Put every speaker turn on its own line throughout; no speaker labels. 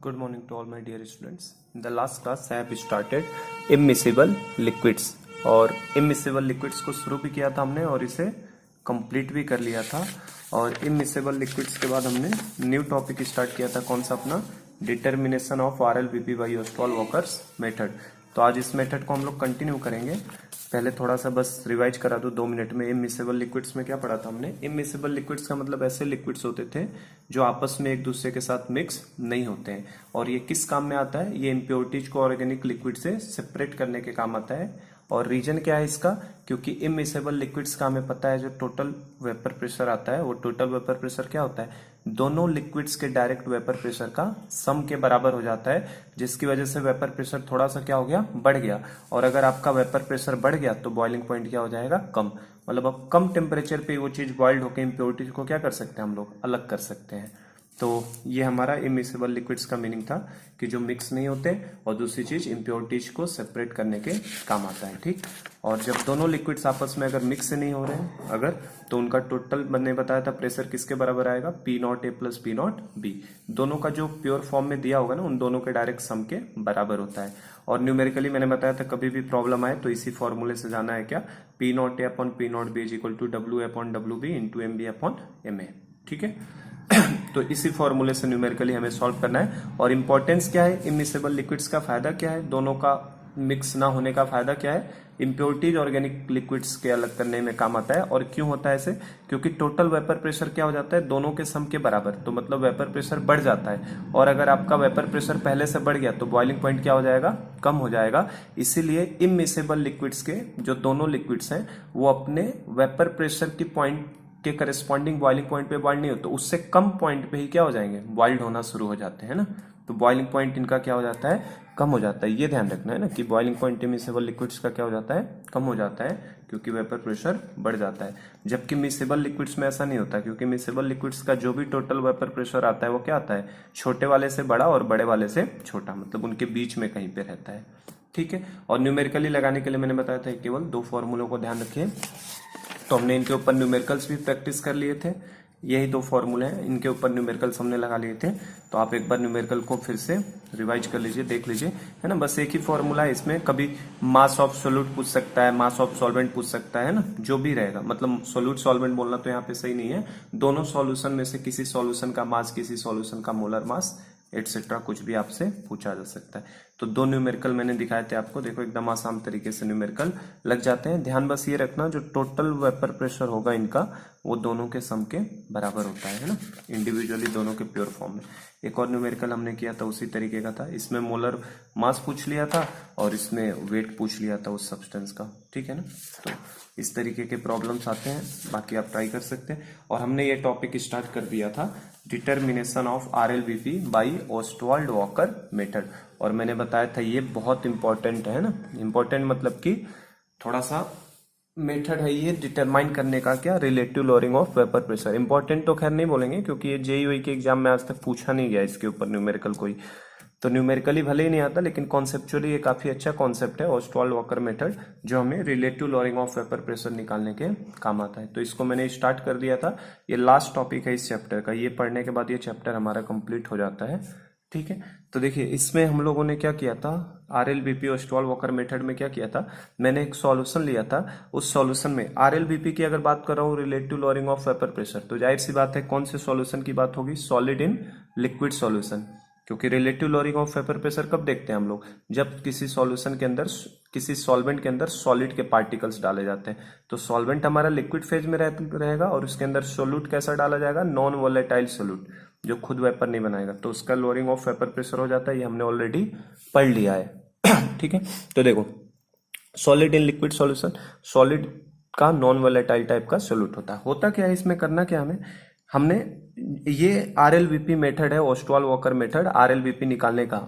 Good morning to all my dear students. In the last class I have started immiscible liquids और immiscible liquids को शुरू भी किया था हमने और इसे कंप्लीट भी कर लिया था। और immiscible liquids के बाद हमने न्यू टॉपिक स्टार्ट किया था, कौन सा अपना determination of RLBP by Ostwald walkers method. तो आज इस मेथड को हम लोग कंटिन्यू करेंगे। पहले थोड़ा सा बस रिवाइज करा दो 2 मिनट में। इमिसिबल लिक्विड्स में क्या पढ़ा था हमने? इमिसिबल लिक्विड्स का मतलब ऐसे लिक्विड्स होते थे जो आपस में एक दूसरे के साथ मिक्स नहीं होते हैं। और ये किस काम में आता है? ये इम्प्योरिटीज को ऑर्गेनिक लिक्विड से सेपरेट करने के काम आता है। और रीजन क्या है इसका? क्योंकि इमिसिबल लिक्विड्स का हमें पता है जो टोटल वेपर प्रेशर आता है, वो टोटल वेपर प्रेशर क्या होता है? दोनों लिक्विड्स के डायरेक्ट वेपर प्रेशर का सम के बराबर हो जाता है, जिसकी वजह से वेपर प्रेशर थोड़ा सा क्या हो गया? बढ़ गया। और अगर आपका वेपर प्रेशर बढ़ गया तो बॉइलिंग पॉइंट क्या हो जाएगा? कम। मतलब अब कम टेम्परेचर पे वो चीज बॉइल्ड होकर इम्प्योरिटीज को क्या कर सकते हैं? हम लोग अलग कर सकते हैं। तो ये हमारा इमिसिबल लिक्विड्स का मीनिंग था कि जो मिक्स नहीं होते, और दूसरी चीज इम्प्योरिटीज को सेपरेट करने के काम आता है। ठीक। और जब दोनों लिक्विड्स आपस में अगर मिक्स नहीं हो रहे हैं अगर, तो उनका टोटल मैंने बताया था प्रेशर किसके बराबर आएगा? P0A plus P0B। दोनों का जो प्योर फॉर्म में दिया होगा ना, उन दोनों के डायरेक्ट सम के बराबर होता है। और न्यूमेरिकली मैंने बताया था कभी भी प्रॉब्लम आए तो इसी फॉर्मूले से जाना है क्या? P0A upon P0B is equal to WA upon WB into MB upon MA। ठीक है। तो इसी फॉर्मूले से न्यूमेरिकली हमें सॉल्व करना है। और इंपॉर्टेंस क्या है? इमिसिबल लिक्विड्स का फायदा क्या है? दोनों का मिक्स ना होने का फायदा क्या है? इम्प्योरिटीज ऑर्गेनिक लिक्विड्स के अलग करने में काम आता है। और क्यों होता है ऐसे? क्योंकि टोटल वेपर प्रेशर क्या हो जाता है? दोनों के सम के बराबर। तो मतलब वेपर प्रेशर बढ़ जाता है। और अगर आपका वेपर प्रेशर पहले से बढ़ गया तो बॉइलिंग पॉइंट क्या हो जाएगा? कम हो जाएगा। इसीलिए इमिसिबल लिक्विड्स के जो दोनों लिक्विड्स हैं वो अपने वेपर प्रेशर की पॉइंट के करस्पॉन्डिंग बॉइलिंग पॉइंट पे बॉइल्ड नहीं होते, उससे कम पॉइंट पे ही क्या हो जाएंगे? बॉइल्ड होना शुरू हो जाते हैं ना। तो बॉइलिंग पॉइंट इनका क्या हो जाता है? कम हो जाता है। ये ध्यान रखना है ना कि बॉइलिंग पॉइंट इमिसिबल लिक्विड्स का क्या हो जाता है? कम हो जाता है, क्योंकि वेपर प्रेशर बढ़ जाता है। जबकि मिसिबल लिक्विड्स में ऐसा नहीं होता, क्योंकि मिसिबल लिक्विड्स का जो भी टोटल वेपर प्रेशर आता है वो क्या आता है? छोटे वाले से बड़ा और बड़े वाले से छोटा, मतलब उनके बीच में कहीं पे रहता है। ठीक है। और न्यूमेरिकली लगाने के लिए मैंने बताया था केवल 2 फॉर्मूलों को ध्यान रखिए। तो हमने इनके ऊपर न्यूमेरिकल्स भी प्रैक्टिस कर लिए थे। यही 2 फॉर्मूले हैं, इनके ऊपर न्यूमेरिकल्स हमने लगा लिए थे। तो आप एक बार न्यूमेरिकल को फिर से रिवाइज कर लीजिए, देख लीजिए, है ना। बस एक ही फॉर्मूला है इसमें। कभी मास ऑफ सोल्यूट पूछ सकता है, मास ऑफ सॉल्वेंट पूछ सकता है ना, जो भी रहेगा। मतलब सोल्यूट सॉल्वेंट बोलना तो यहाँ पे सही नहीं है। दोनों सॉल्यूशन में से किसी सॉल्यूशन का मास, किसी सॉल्यूशन का मोलर मास एटसेट्रा कुछ भी आपसे पूछा जा सकता है। तो 2 न्यूमेरिकल मैंने दिखाए थे आपको, देखो एकदम आसान तरीके से न्यूमेरिकल लग जाते हैं। ध्यान बस ये रखना, जो टोटल वेपर प्रेशर होगा इनका वो दोनों के सम के बराबर होता है ना, इंडिविजुअली दोनों के प्योर फॉर्म में। एक और न्यूमेरिकल हमने किया था उसी तरीके का था, इसमें मोलर मास पूछ लिया था और इसमें वेट पूछ लिया था उस सब्सटेंस का। ठीक है ना। तो इस तरीके के प्रॉब्लम्स आते हैं, बाकी आप ट्राई कर सकते हैं। और हमने ये टॉपिक स्टार्ट कर दिया था determination of RLBP by Ostwald walker method. और मैंने बताया था ये बहुत इंपॉर्टेंट है ना। इंपॉर्टेंट मतलब कि थोड़ा सा मेथड है ये डिटरमाइन करने का, क्या? Relative lowering of vapour pressure. Important तो खैर नहीं बोलेंगे, क्योंकि ये JEE के एग्जाम में आज तक पूछा नहीं गया इसके ऊपर न्यूमेरिकल कोई। तो न्यूमेरिकली भले ही नहीं आता, लेकिन कॉन्सेप्चुअली ये काफी अच्छा कॉन्सेप्ट है ओस्टवाल्ड वॉकर मेथड, जो हमें relative lowering of vapour pressure निकालने के काम आता है। तो इसको मैंने स्टार्ट कर दिया था। ये लास्ट टॉपिक है इस चैप्टर का। ये पढ़ने के बाद ये चैप्टर हमारा कंप्लीट हो जाता है। ठीक है। तो देखिए इसमें हम लोगों ने क्या किया था, RLBP ओस्टवाल्ड वॉकर मेथड में क्या किया था, मैंने एक सॉल्यूशन लिया था। उस सॉल्यूशन में RLBP की अगर बात कर रहा हूँ, relative lowering of vapour pressure, तो जाहिर सी बात है कौन से सॉल्यूशन की बात होगी? Solid in liquid solution. क्योंकि relative lowering of vapour pressure कब देखते हैं हम लोग? जब किसी सॉल्यूशन के अंदर, किसी सॉल्वेंट के अंदर सॉलिड के पार्टिकल्स डाले जाते हैं। तो सॉल्वेंट हमारा लिक्विड फेज में रहेगा और उसके अंदर सोल्यूट कैसा डाला जाएगा? नॉन वोलेटाइल सोल्यूट, जो खुद वेपर नहीं बनाएगा। तो उसका लोअरिंग ऑफ वेपर प्रेशर हो जाता है। ये हमने ऑलरेडी पढ़ लिया है। ठीक है। तो देखो solid in liquid solution, solid का नॉन वोलेटाइल टाइप का सोल्यूट होता क्या है इसमें? करना क्या हमें? हमने ये RLBP मेथड है, ओस्टवाल वॉकर मेथड, RLBP निकालने का।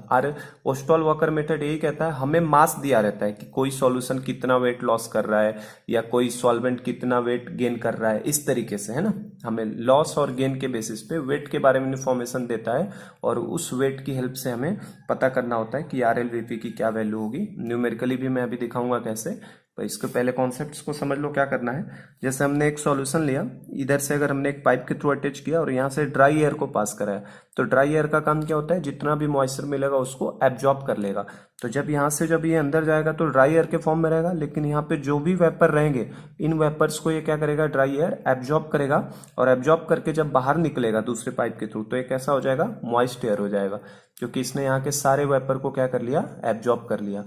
ओस्टवाल वॉकर मेथड यही कहता है, हमें मास दिया रहता है कि कोई सॉल्यूशन कितना वेट लॉस कर रहा है या कोई सॉल्वेंट कितना वेट गेन कर रहा है, इस तरीके से, है ना। हमें लॉस और गेन के बेसिस पे वेट के बारे में इंफॉर्मेशन देता है, और उस वेट की हेल्प से हमें पता करना होता है कि RLBP की क्या वैल्यू होगी। न्यूमेरिकली भी मैं अभी दिखाऊंगा कैसे, तो इसके पहले कॉन्सेप्ट्स को समझ लो क्या करना है। जैसे हमने एक सॉल्यूशन लिया, इधर से अगर हमने एक पाइप के थ्रू अटैच किया और यहाँ से ड्राई एयर को पास कराया, तो ड्राई एयर का काम क्या होता है, जितना भी मॉइस्चर मिलेगा उसको एब्जॉर्ब कर लेगा। तो जब यहाँ से जब ये अंदर जाएगा तो ड्राई एयर के फॉर्म में रहेगा, लेकिन यहाँ पे जो भी वेपर रहेंगे इन वेपर्स को ये क्या करेगा, ड्राई एयर एब्जॉर्ब करेगा, और एब्जॉर्ब करके जब बाहर निकलेगा दूसरे पाइप के थ्रू तो ये कैसा हो जाएगा, मॉइस्ट एयर हो जाएगा, क्योंकि इसने यहाँ के सारे वेपर को क्या कर लिया, एब्जॉर्ब कर लिया।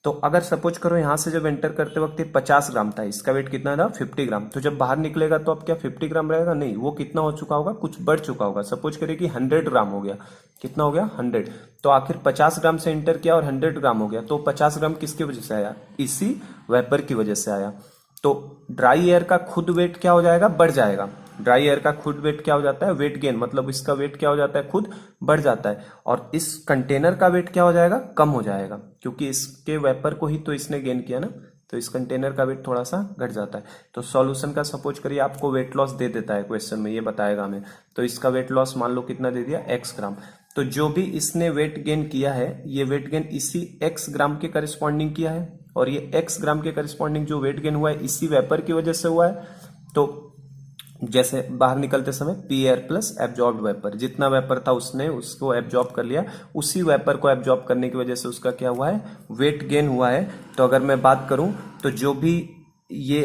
तो अगर सपोज करो यहाँ से जब एंटर करते वक्त ये 50 ग्राम था, इसका वेट कितना था, 50 ग्राम, तो जब बाहर निकलेगा तो अब क्या 50 ग्राम रहेगा, नहीं, वो कितना हो चुका होगा, कुछ बढ़ चुका होगा। सपोज करिए कि 100 ग्राम हो गया, कितना हो गया, 100। तो आखिर 50 ग्राम से एंटर किया और 100 ग्राम हो गया, तो 50 ग्राम किसकी वजह से आया, इसी वेपर की वजह से आया। तो ड्राई एयर का खुद वेट क्या हो जाएगा, बढ़ जाएगा। ड्राई एयर का खुद वेट क्या हो जाता है, वेट गेन, मतलब इसका वेट क्या हो जाता है, खुद बढ़ जाता है। और इस कंटेनर का वेट क्या हो जाएगा, कम हो जाएगा, क्योंकि इसके वेपर को ही तो इसने गेन किया ना, तो इस कंटेनर का वेट थोड़ा सा घट जाता है। तो सॉल्यूशन का सपोज करिए आपको वेट लॉस दे देता है क्वेश्चन में, ये बताएगा हमें, तो इसका वेट लॉस मान लो कितना दे दिया, x ग्राम। तो जो भी इसने वेट गेन किया है, ये वेट गेन इसी x ग्राम के करस्पॉन्डिंग किया है, और ये x ग्राम के करस्पॉन्डिंग जो वेट गेन हुआ है इसी वेपर की वजह से हुआ है। तो जैसे बाहर निकलते समय P air plus absorb vapour, जितना वेपर था उसने उसको एब्जॉर्ब कर लिया, उसी वेपर को एब्जॉर्ब करने की वजह से उसका क्या हुआ है, वेट गेन हुआ है। तो अगर मैं बात करूं तो जो भी ये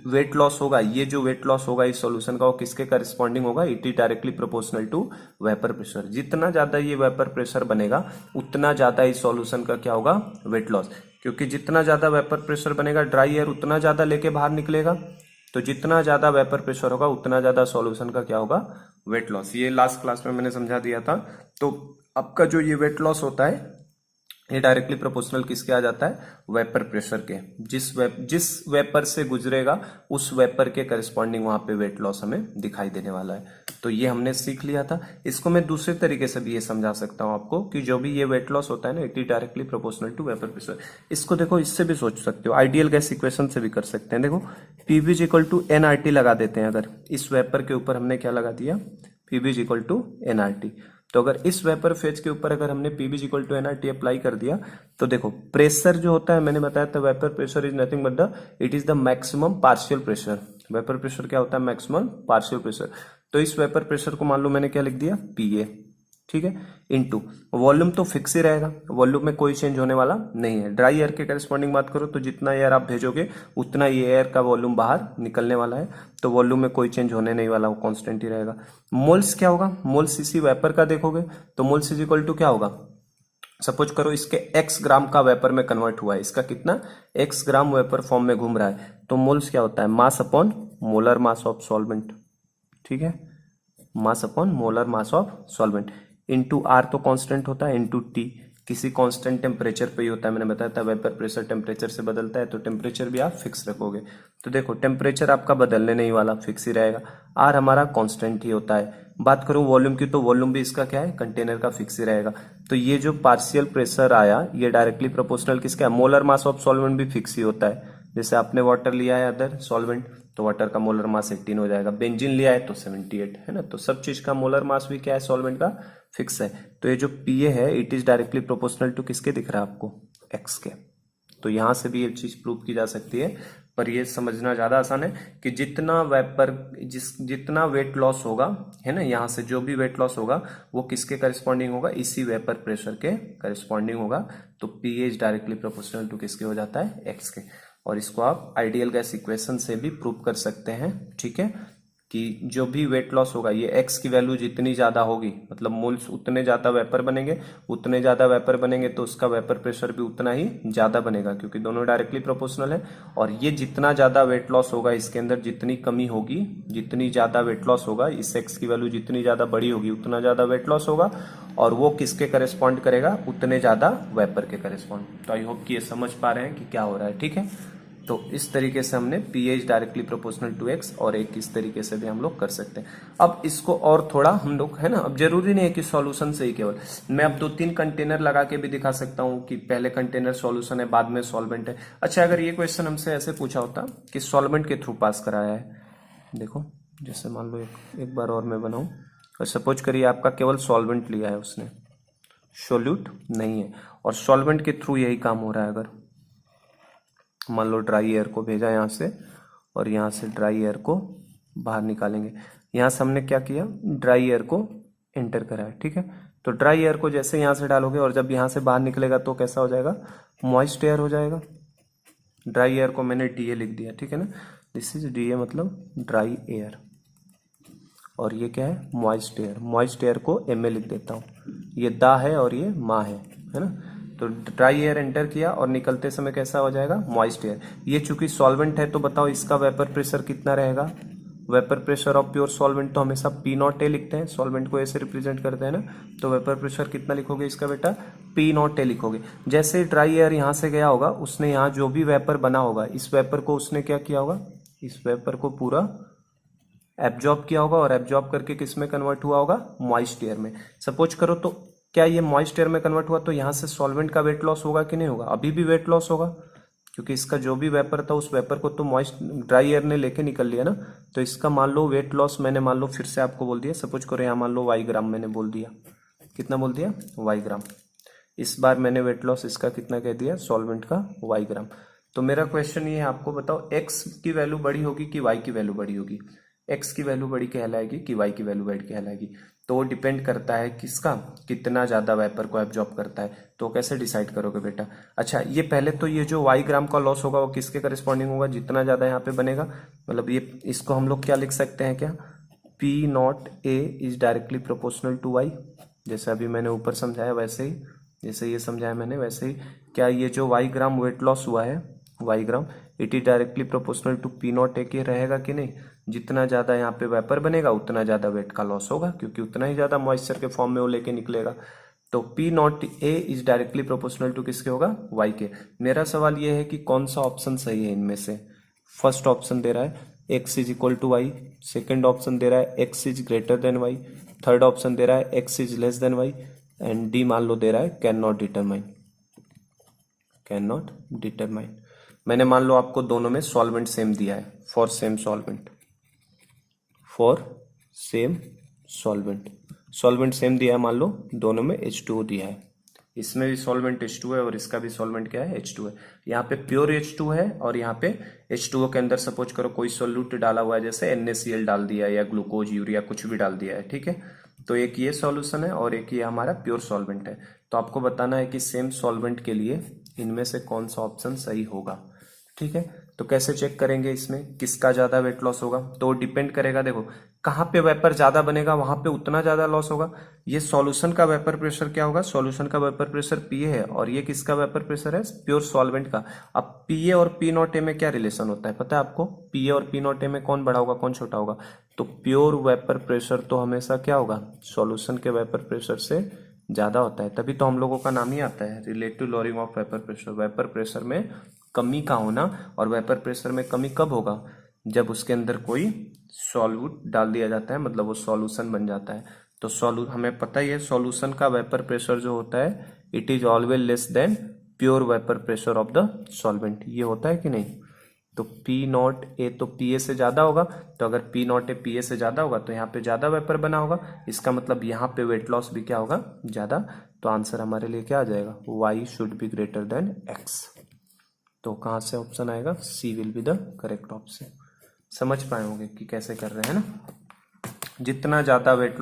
वेट लॉस होगा, ये जो वेट लॉस होगा इस सॉल्यूशन का, वो किसके करस्पॉन्डिंग होगा, it is directly proportional to vapour pressure. जितना ज्यादा ये वेपर प्रेशर बनेगा उतना ज्यादा इस सॉल्यूशन का क्या होगा, वेट लॉस, क्योंकि जितना ज्यादा वेपर प्रेशर बनेगा ड्राई एयर उतना ज्यादा लेके बाहर निकलेगा, तो जितना ज्यादा वेपर प्रेशर होगा उतना ज्यादा सॉल्यूशन का क्या होगा, वेट लॉस। ये लास्ट क्लास में मैंने समझा दिया था। तो आपका जो ये वेट लॉस होता है ये डायरेक्टली प्रोपोर्शनल किसके आ जाता है, वेपर प्रेशर के। जिस वेपर से गुजरेगा उस वेपर के करस्पॉन्डिंग वहां पे वेट लॉस हमें दिखाई देने वाला है। तो ये हमने सीख लिया था। इसको मैं दूसरे तरीके से भी ये समझा सकता हूं आपको कि जो भी ये वेट लॉस होता है ना, it is directly proportional to vapour pressure. इसको देखो इससे भी सोच सकते हो, आइडियल गैस इक्वेशन से भी कर सकते हैं। देखो PV is equal to nRT लगा देते हैं। अगर इस वेपर के ऊपर हमने क्या लगा दिया, PV is equal to nRT, तो अगर इस वेपर फेज के ऊपर अगर हमने PV equal to nRT apply कर दिया, तो देखो प्रेशर जो होता है, मैंने बताया था vapour pressure is nothing but the it is the maximum partial pressure. Vapour pressure क्या होता है, मैक्सिमम पार्शियल प्रेशर। तो इस वेपर प्रेशर को मान लो मैंने क्या लिख दिया, पीए, ठीक है, इनटू वॉल्यूम तो फिक्स ही रहेगा, वॉल्यूम में कोई चेंज होने वाला नहीं है। ड्राई एयर के करस्पॉन्डिंग बात करो तो जितना एयर आप भेजोगे उतना ये एयर का वॉल्यूम बाहर निकलने वाला है, तो वॉल्यूम में कोई चेंज होने नहीं वाला, वो कांस्टेंट ही रहेगा। मोल्स क्या होगा, मोल्स इसी वेपर का देखोगे तो मोल्स इज इक्वल टू क्या होगा, सपोज करो इसके x ग्राम का वेपर में कन्वर्ट हुआ है, इसका कितना x ग्राम वेपर फॉर्म में घूम रहा है, तो मोल्स क्या होता है, mass upon molar mass of solvent, ठीक है, mass upon molar mass of solvent, into R तो कांस्टेंट होता है, इनटू टी किसी कांस्टेंट टेम्परेचर पे ही होता है। मैंने बताया था वेपर प्रेशर टेम्परेचर से बदलता है, तो टेम्परेचर भी आप फिक्स रखोगे। तो देखो टेम्परेचर आपका बदलने नहीं वाला, फिक्स ही रहेगा। आर हमारा कांस्टेंट ही होता है। बात करूं वॉल्यूम की, तो वॉल्यूम भी इसका क्या है, कंटेनर का फिक्स ही रहेगा। तो ये जो पार्शियल प्रेशर आया ये डायरेक्टली प्रोपोर्शनल किसका है, मोलर मास ऑफ सॉल्वेंट भी फिक्स ही होता है। जैसे आपने वाटर लिया है अदर सॉल्वेंट, तो वाटर का मोलर मास 18 हो जाएगा। बेंजीन लिया है तो 78 है ना, तो सब चीज का मोलर मास भी क्या है, सॉल्वेंट का फिक्स है। तो ये जो पीए है it is directly proportional to किसके दिख रहा है आपको, एक्स के। तो यहां से भी ये चीज प्रूव की जा सकती है, पर ये समझना ज्यादा आसान है कि जितना वेपर जितना वेट लॉस होगा है ना, यहाँ से जो भी वेट लॉस होगा वो किसके करस्पॉन्डिंग होगा, इसी वेपर प्रेशर के करस्पॉन्डिंग होगा। तो पीए इज डायरेक्टली प्रोपोर्शनल टू किसके हो जाता है, एक्स के। और इसको आप आइडियल गैस इक्वेशन से भी प्रूव कर सकते हैं, ठीक है, कि जो भी वेट लॉस होगा ये एक्स की वैल्यू जितनी ज्यादा होगी, मतलब मोल्स उतने ज्यादा वेपर बनेंगे, उतने ज्यादा वेपर बनेंगे तो उसका वेपर प्रेशर भी उतना ही ज्यादा बनेगा, क्योंकि दोनों डायरेक्टली प्रोपोर्शनल है। और ये जितना ज्यादा वेट लॉस होगा इसके अंदर जितनी कमी होगी, जितनी ज्यादा वेट लॉस होगा, इस एक्स की वैल्यू जितनी ज्यादा बड़ी होगी उतना ज्यादा वेट लॉस होगा, और वो किसके करेस्पॉन्ड करेगा, उतने ज्यादा वेपर के करेस्पॉन्ड। तो आई होप कि ये समझ पा रहे हैं कि क्या हो रहा है, ठीक है। तो इस तरीके से हमने PH directly proportional to X, और एक इस तरीके से भी हम लोग कर सकते हैं। अब इसको और थोड़ा हम लोग है ना, अब जरूरी नहीं है कि सॉल्यूशन से ही केवल, मैं अब 2-3 कंटेनर लगा के भी दिखा सकता हूं कि पहले कंटेनर सॉल्यूशन है बाद में सॉल्वेंट है। अच्छा, अगर ये क्वेश्चन हमसे ऐसे पूछा होता कि सॉल्वेंट के थ्रू पास कराया है, देखो जैसे मान लो एक बार और मैं बनाऊं, और सपोज करिए आपका केवल सॉल्वेंट लिया है उसने, सोल्यूट नहीं है, और सॉल्वेंट के थ्रू यही काम हो रहा है अगर, मान लो ड्राई एयर को भेजा यहाँ से, और यहाँ से ड्राई एयर को बाहर निकालेंगे। यहाँ से हमने क्या किया, ड्राई एयर को एंटर करा है, ठीक है। तो ड्राई एयर को जैसे यहाँ से डालोगे और जब यहाँ से बाहर निकलेगा तो कैसा हो जाएगा, मॉइस्ट एयर हो जाएगा। ड्राई एयर को मैंने डीए लिख दिया, ठीक है ना। दिस इज डीए मतलब ड्राई एयर, और ये क्या है, मॉइस्ट एयर। मॉइस्ट एयर को एम ए लिख देता हूँ, ये दा है और ये मा है ना। तो ड्राई एयर एंटर किया और निकलते समय कैसा हो जाएगा, मॉइस्ट एयर। ये चूंकि सॉल्वेंट है तो बताओ इसका वेपर प्रेशर कितना रहेगा। Vapour pressure of pure solvent तो हमेशा पी नॉट ए लिखते हैं, सॉल्वेंट को ऐसे रिप्रेजेंट करते हैं ना। तो वेपर प्रेशर कितना लिखोगे इसका बेटा, पी नॉट ए लिखोगे। जैसे ड्राई एयर यहाँ से गया होगा, उसने यहाँ जो भी वेपर बना होगा, इस वेपर को उसने क्या किया होगा, इस वेपर को पूरा एब्जॉर्ब किया होगा, और एब्जॉर्ब करके किस में कन्वर्ट हुआ होगा, मॉइस्ट एयर में। सपोज करो तो क्या ये मॉइस्ट एयर में कन्वर्ट हुआ, तो यहाँ से सॉल्वेंट का वेट लॉस होगा कि नहीं होगा, अभी भी वेट लॉस होगा, क्योंकि इसका जो भी वेपर था उस वेपर को तो मॉइस्ट ड्राई एयर ने लेके निकल लिया ना। तो इसका मान लो वेट लॉस मैंने मान लो फिर से आपको बोल दिया, सपोज करो यहाँ मान लो वाई ग्राम मैंने बोल दिया, कितना बोल दिया, वाई ग्राम। इस बार मैंने वेट लॉस इसका कितना कह दिया, सॉल्वेंट का वाई ग्राम। तो मेरा क्वेश्चन ये है, आपको बताओ एक्स की वैल्यू बड़ी होगी कि वाई की वैल्यू बड़ी होगी। एक्स की वैल्यू बड़ी कहलाएगी कि वाई की वैल्यू बड़ी कहलाएगी, तो वो डिपेंड करता है किसका, कितना ज्यादा वेपर को एब्जॉर्ब करता है। तो कैसे डिसाइड करोगे बेटा। अच्छा ये पहले तो ये जो वाई ग्राम का लॉस होगा वो किसके करस्पॉन्डिंग होगा, जितना ज्यादा यहाँ पे बनेगा। मतलब ये इसको हम लोग क्या लिख सकते हैं, क्या, P not A is directly proportional to Y. जैसे अभी मैंने ऊपर समझाया वैसे ही, जैसे ये समझाया मैंने वैसे ही, क्या ये जो वाई ग्राम वेट लॉस हुआ है, Y gram, it is directly proportional to P not A के रहेगा कि नहीं। जितना ज्यादा यहाँ पे वेपर बनेगा उतना ज्यादा वेट का लॉस होगा, क्योंकि उतना ही ज्यादा मॉइस्चर के फॉर्म में वो लेके निकलेगा। तो P not A is directly proportional to किसके होगा, वाई के। मेरा सवाल ये है कि कौन सा ऑप्शन सही है इनमें से। फर्स्ट ऑप्शन दे रहा है x is equal to y, second option दे रहा है x is greater than y, third option दे रहा है x is less than y, and D मान लो दे रहा है can not determine, can not determine. मैंने मान लो आपको दोनों में सॉल्वेंट सेम दिया है, for same solvent, for same solvent, solvent same दिया है, मान लो दोनों में H2O दिया है। इसमें भी सॉल्वेंट H2 है और इसका भी सॉल्वेंट क्या है, H2 है। यहाँ पे प्योर H2 है और यहाँ पे H2O के अंदर सपोज करो कोई सोल्यूट डाला हुआ है, जैसे NaCl डाल दिया या ग्लूकोज यूरिया कुछ भी डाल दिया है, ठीक है। तो एक ये सॉल्यूशन है और एक ये हमारा प्योर सॉल्वेंट है। तो आपको बताना है कि सेम सॉल्वेंट के लिए इनमें से कौन सा ऑप्शन सही होगा, ठीक है। तो कैसे चेक करेंगे इसमें किसका ज्यादा वेट लॉस होगा, तो डिपेंड करेगा, देखो कहाँ पे वेपर ज्यादा बनेगा वहां पे उतना ज्यादा लॉस होगा। ये सॉल्यूशन का वेपर प्रेशर क्या होगा, सॉल्यूशन का वेपर प्रेशर पीए है, और ये किसका वेपर प्रेशर है, प्योर सॉल्वेंट का। अब पीए और पी नॉट ए में क्या रिलेशन होता है पता है आपको, पीए और पी नॉट ए में कौन बड़ा होगा कौन छोटा होगा। तो प्योर वेपर प्रेशर तो हमेशा क्या होगा, सॉल्यूशन के वेपर प्रेशर से ज्यादा होता है, तभी तो हम लोगों का नाम ही आता है relative lowering of vapour pressure. Vapour pressure में कमी का होना, और वेपर प्रेशर में कमी कब होगा, जब उसके अंदर कोई सॉल्यूट डाल दिया जाता है, मतलब वो सॉल्यूशन बन जाता है। तो हमें पता ही है सॉल्यूशन का वेपर प्रेशर जो होता है it is always less than pure vapour pressure of the solvent, ये होता है कि नहीं। तो पी नॉट ए तो पी ए से ज्यादा होगा, तो अगर P not A P A से ज्यादा होगा तो यहाँ पे ज्यादा वेपर बना होगा, इसका मतलब यहाँ पे वेट लॉस भी क्या होगा, ज्यादा। तो आंसर हमारे लिए क्या आ जाएगा, y should be greater than x. तो कहाँ से ऑप्शन आएगा, C will be the correct option. समझ पाए होंगे कि कैसे कर रहे हैं ना। जितना ज्यादा वेट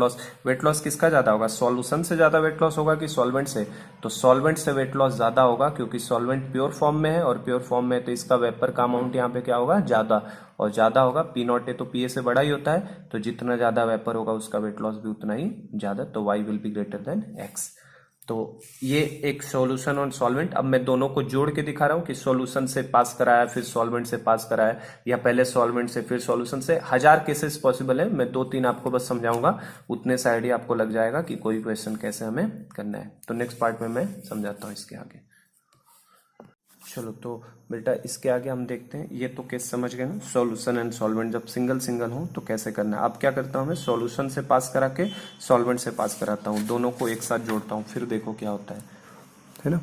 लॉस किसका ज्यादा होगा, सॉल्यूशन से ज्यादा वेट लॉस होगा कि सॉल्वेंट से। तो सॉल्वेंट से वेट लॉस ज्यादा होगा, क्योंकि सॉल्वेंट प्योर फॉर्म में है, और प्योर फॉर्म में तो इसका वेपर का अमाउंट यहाँ पे क्या होगा, ज्यादा, और ज्यादा होगा। पी नॉट ए तो पी ए से बड़ा ही होता है, तो जितना ज्यादा वेपर होगा उसका वेट लॉस भी उतना ही ज्यादा। तो Y will be greater than x. तो ये एक सॉल्यूशन और सॉल्वेंट। अब मैं दोनों को जोड़ के दिखा रहा हूं कि सॉल्यूशन से पास कराया फिर सॉल्वेंट से पास कराया, या पहले सॉल्वेंट से फिर सॉल्यूशन से। 1000 केसेस पॉसिबल है, मैं 2-3 आपको बस समझाऊंगा, उतने से आइडिया आपको लग जाएगा कि कोई क्वेश्चन कैसे हमें करना है। तो नेक्स्ट पार्ट में मैं समझाता हूँ इसके आगे। चलो तो बेटा इसके आगे हम देखते हैं, ये तो केस समझ गए ना, सॉल्यूशन एंड सॉल्वेंट जब सिंगल सिंगल हो तो कैसे करना है। अब क्या करता हूँ मैं, सॉल्यूशन से पास करा के सॉल्वेंट से पास कराता हूँ, दोनों को एक साथ जोड़ता हूँ, फिर देखो क्या होता है ना।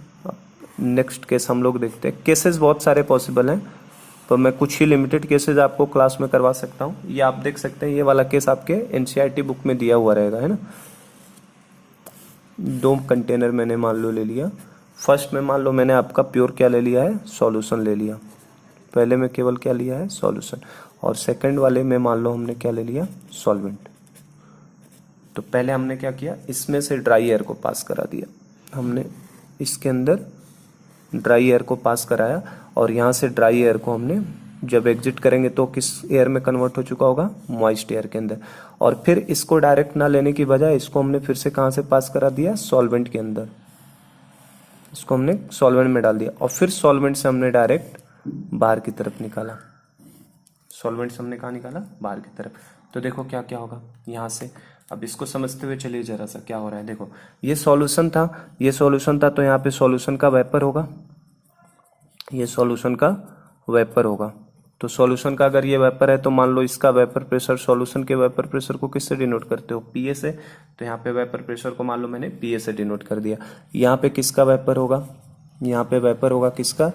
नेक्स्ट केस हम लोग देखते हैं। केसेस बहुत सारे पॉसिबल हैं, तो मैं कुछ ही लिमिटेड केसेस आपको क्लास में करवा सकता हूँ। ये आप देख सकते हैं, ये वाला केस आपके एनसीईआरटी बुक में दिया हुआ रहेगा, है ना। 2 कंटेनर मैंने मान लो ले लिया। फर्स्ट में मान लो मैंने आपका प्योर क्या ले लिया है, सॉल्यूशन ले लिया, पहले में केवल क्या लिया है, सॉल्यूशन, और सेकंड वाले में मान लो हमने क्या ले लिया, सॉल्वेंट। तो पहले हमने क्या किया, इसमें से ड्राई एयर को पास करा दिया हमने, इसके अंदर ड्राई एयर को पास कराया, और यहाँ से ड्राई एयर को हमने जब एग्जिट करेंगे तो किस एयर में कन्वर्ट हो चुका होगा, मॉइस्ट एयर के अंदर। और फिर इसको डायरेक्ट ना लेने की बजाय इसको हमने फिर से कहाँ से पास करा दिया, सॉल्वेंट के अंदर, इसको हमने सॉल्वेंट में डाल दिया, और फिर सॉल्वेंट से हमने डायरेक्ट बाहर की तरफ निकाला, सॉल्वेंट से हमने कहाँ निकाला, बाहर की तरफ। तो देखो क्या क्या होगा यहाँ से, अब इसको समझते हुए चलिए जरा सा क्या हो रहा है। देखो ये सॉल्यूशन था, ये सॉल्यूशन था, तो यहाँ पे सॉल्यूशन का वेपर होगा, ये सॉल्यूशन का वेपर होगा। तो सॉल्यूशन का अगर ये वेपर है तो मान लो इसका वेपर प्रेशर, सॉल्यूशन के वेपर प्रेशर को किससे डिनोट करते हो, पीए से। तो यहाँ पे वेपर प्रेशर को मान लो मैंने पीए से डिनोट कर दिया। यहाँ पे किसका वेपर होगा, यहाँ पे वेपर होगा किसका,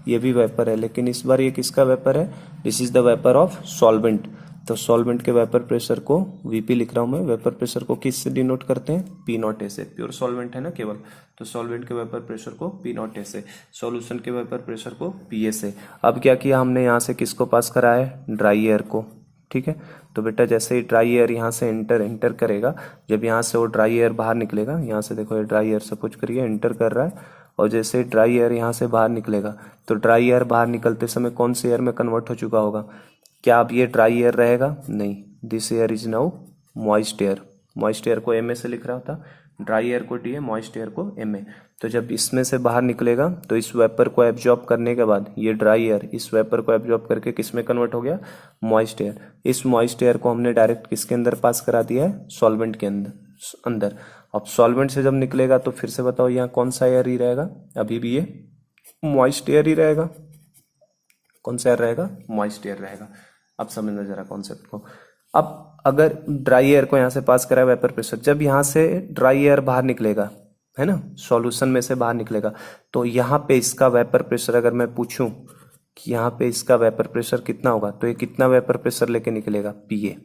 ये भी वेपर है, लेकिन इस बार ये किसका वेपर है, this is the vapour of solvent. तो सॉल्वेंट के वेपर प्रेशर को वीपी लिख रहा हूं मैं, वेपर प्रेशर को किस से डिनोट करते हैं, पी नॉट ए से, प्योर सॉल्वेंट है ना केवल, तो सॉल्वेंट के वेपर प्रेशर को पी नॉट ए से, सॉल्यूशन के वेपर प्रेशर को पीए से। अब क्या किया हमने, यहाँ से किसको पास कराया है, ड्राई एयर को, ठीक है। तो बेटा जैसे ही ड्राई एयर यहाँ से एंटर करेगा, जब यहाँ से वो ड्राई एयर बाहर निकलेगा, यहाँ से देखो ये ड्राई एयर सपोज करिए एंटर कर रहा है, और जैसे ड्राई एयर यहाँ से बाहर निकलेगा तो ड्राई एयर बाहर निकलते समय कौन से एयर में कन्वर्ट हो चुका होगा, क्या अब ये ड्राई एयर रहेगा, नहीं, this air is now moist air. Moist air को एम ए से लिख रहा था, ड्राई एयर को टी ए, मॉइस्ट एयर को एम ए। तो जब इसमें से बाहर निकलेगा तो इस वेपर को एब्जॉर्ब करने के बाद ये ड्राई एयर इस वेपर को एब्जॉर्ब करके किस में कन्वर्ट हो गया, मॉइस्ट एयर। इस मॉइस्ट एयर को हमने डायरेक्ट किसके अंदर पास करा दिया है, सॉल्वेंट के अंदर। अब सॉल्वेंट से जब निकलेगा तो फिर से बताओ यहाँ कौन सा एयर ही रहेगा, अभी भी ये मॉइस्ट एयर ही रहेगा, कौन सा एयर रहेगा, मॉइस्ट एयर रहेगा। अब समझना जरा कॉन्सेप्ट को। अब अगर ड्राई एयर को यहाँ से पास करा वेपर प्रेशर, जब यहाँ से ड्राई एयर बाहर निकलेगा, है ना, सॉल्यूशन में से बाहर निकलेगा, तो यहाँ पे इसका वेपर प्रेशर अगर मैं पूछूं कि यहाँ पे इसका वेपर प्रेशर कितना होगा, तो ये कितना वेपर प्रेशर लेके निकलेगा, पीए।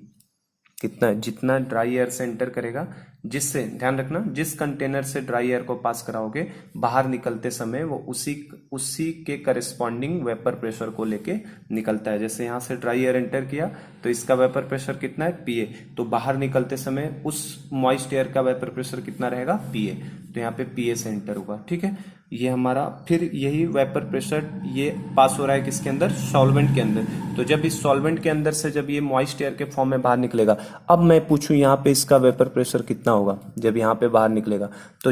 कितना, जितना ड्राई एयर से एंटर करेगा, जिससे ध्यान रखना जिस कंटेनर से ड्राई एयर को पास कराओगे बाहर निकलते समय वो उसी के करस्पॉन्डिंग वेपर प्रेशर को लेके निकलता है। जैसे यहाँ से ड्राई एयर एंटर किया तो इसका वेपर प्रेशर कितना है, पीए, तो बाहर निकलते समय उस मॉइस्ट एयर का वेपर प्रेशर कितना रहेगा, पीए, तो यहाँ पे पीए से एंटर होगा, ठीक है। ये हमारा फिर यही वेपर प्रेशर ये पास हो रहा है किसके अंदर, सॉल्वेंट के अंदर। तो जब इस सॉल्वेंट के अंदर से जब ये मॉइस्ट एयर के फॉर्म में बाहर निकलेगा, अब मैं पूछूं यहाँ पे इसका वेपर प्रेशर कितना होगा, जब यहाँ पे बाहर निकलेगा तो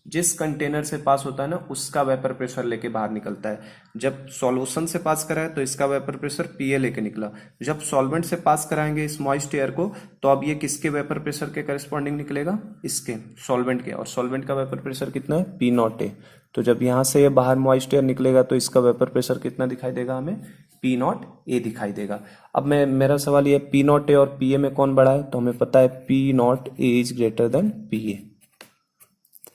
जिस कंटेनर से पास होता है ना उसका वेपर प्रेशर लेके बाहर निकलता है। जब सॉल्यूशन से पास कराया तो इसका वेपर प्रेशर पीए लेके निकला, जब सॉल्वेंट से पास कराएंगे इस मॉइस्ट एयर को तो अब ये किसके वेपर प्रेशर के करस्पॉन्डिंग निकलेगा, इसके सॉल्वेंट के, और सॉल्वेंट का वेपर प्रेशर कितना है, पी नॉट ए। तो जब यहाँ से ये बाहर मॉइस्ट एयर निकलेगा तो इसका वेपर प्रेशर कितना दिखाई देगा हमें, पी नॉट ए दिखाई देगा। अब मेरा सवाल ये, पी नॉट ए और पी ए में कौन बड़ा है, तो हमें पता है P not A is greater then P A,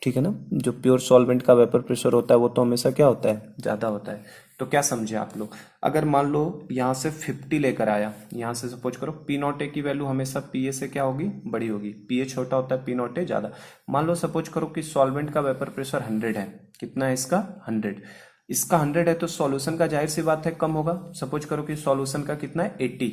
ठीक है ना। जो प्योर सॉल्वेंट का वेपर प्रेशर होता है वो तो हमेशा क्या होता है, ज्यादा होता है। तो क्या समझे आप लोग, अगर मान लो यहाँ से 50 लेकर आया, यहाँ से सपोज करो पी नॉट ए की वैल्यू हमेशा पी ए से क्या होगी, बड़ी होगी, पी ए छोटा होता है, पी नॉट ए ज्यादा। मान लो सपोज करो कि सॉल्वेंट का वेपर प्रेशर 100 है, कितना है इसका, 100, इसका 100 है तो सॉल्यूशन का जाहिर सी बात है कम होगा। सपोज करो कि सॉल्यूशन का कितना है, 80।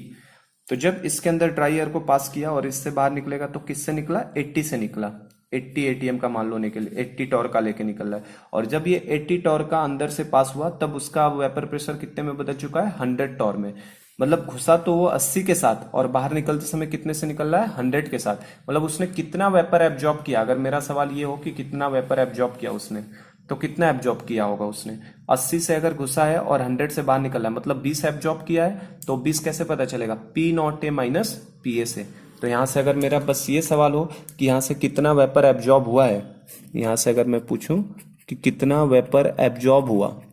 तो जब इसके अंदर ड्राई एयर को पास किया और इससे बाहर निकलेगा तो किससे निकला, 80 से निकला, 80 एटीएम का मान लो के लिए 80 टॉर्क का लेके निकल रहा है। और जब ये 80 टॉर्क का अंदर से पास हुआ तब उसका वेपर प्रेशर कितने में बदल चुका है, 100 टॉर्क में। मतलब घुसा तो वो 80 के साथ और बाहर निकलते समय कितने से निकल रहा है, 100 के साथ। मतलब उसने कितना वेपर एब्जॉर्ब किया, अगर मेरा सवाल ये हो कि कितना वेपर एब्जॉर्ब किया उसने, तो कितना एब्जॉर्ब किया होगा उसने, 80 से अगर घुसा है और 100 से बाहर निकला है, मतलब 20 एब्जॉर्ब किया है। तो 20 कैसे पता चलेगा, P not A minus P ए से। तो यहां से अगर मेरा बस ये सवाल हो कि यहां से कितना वेपर एब्जॉर्ब हुआ है, यहां से अगर मैं पूछूं कि कितना वेपर एब्जॉर्ब हुआ है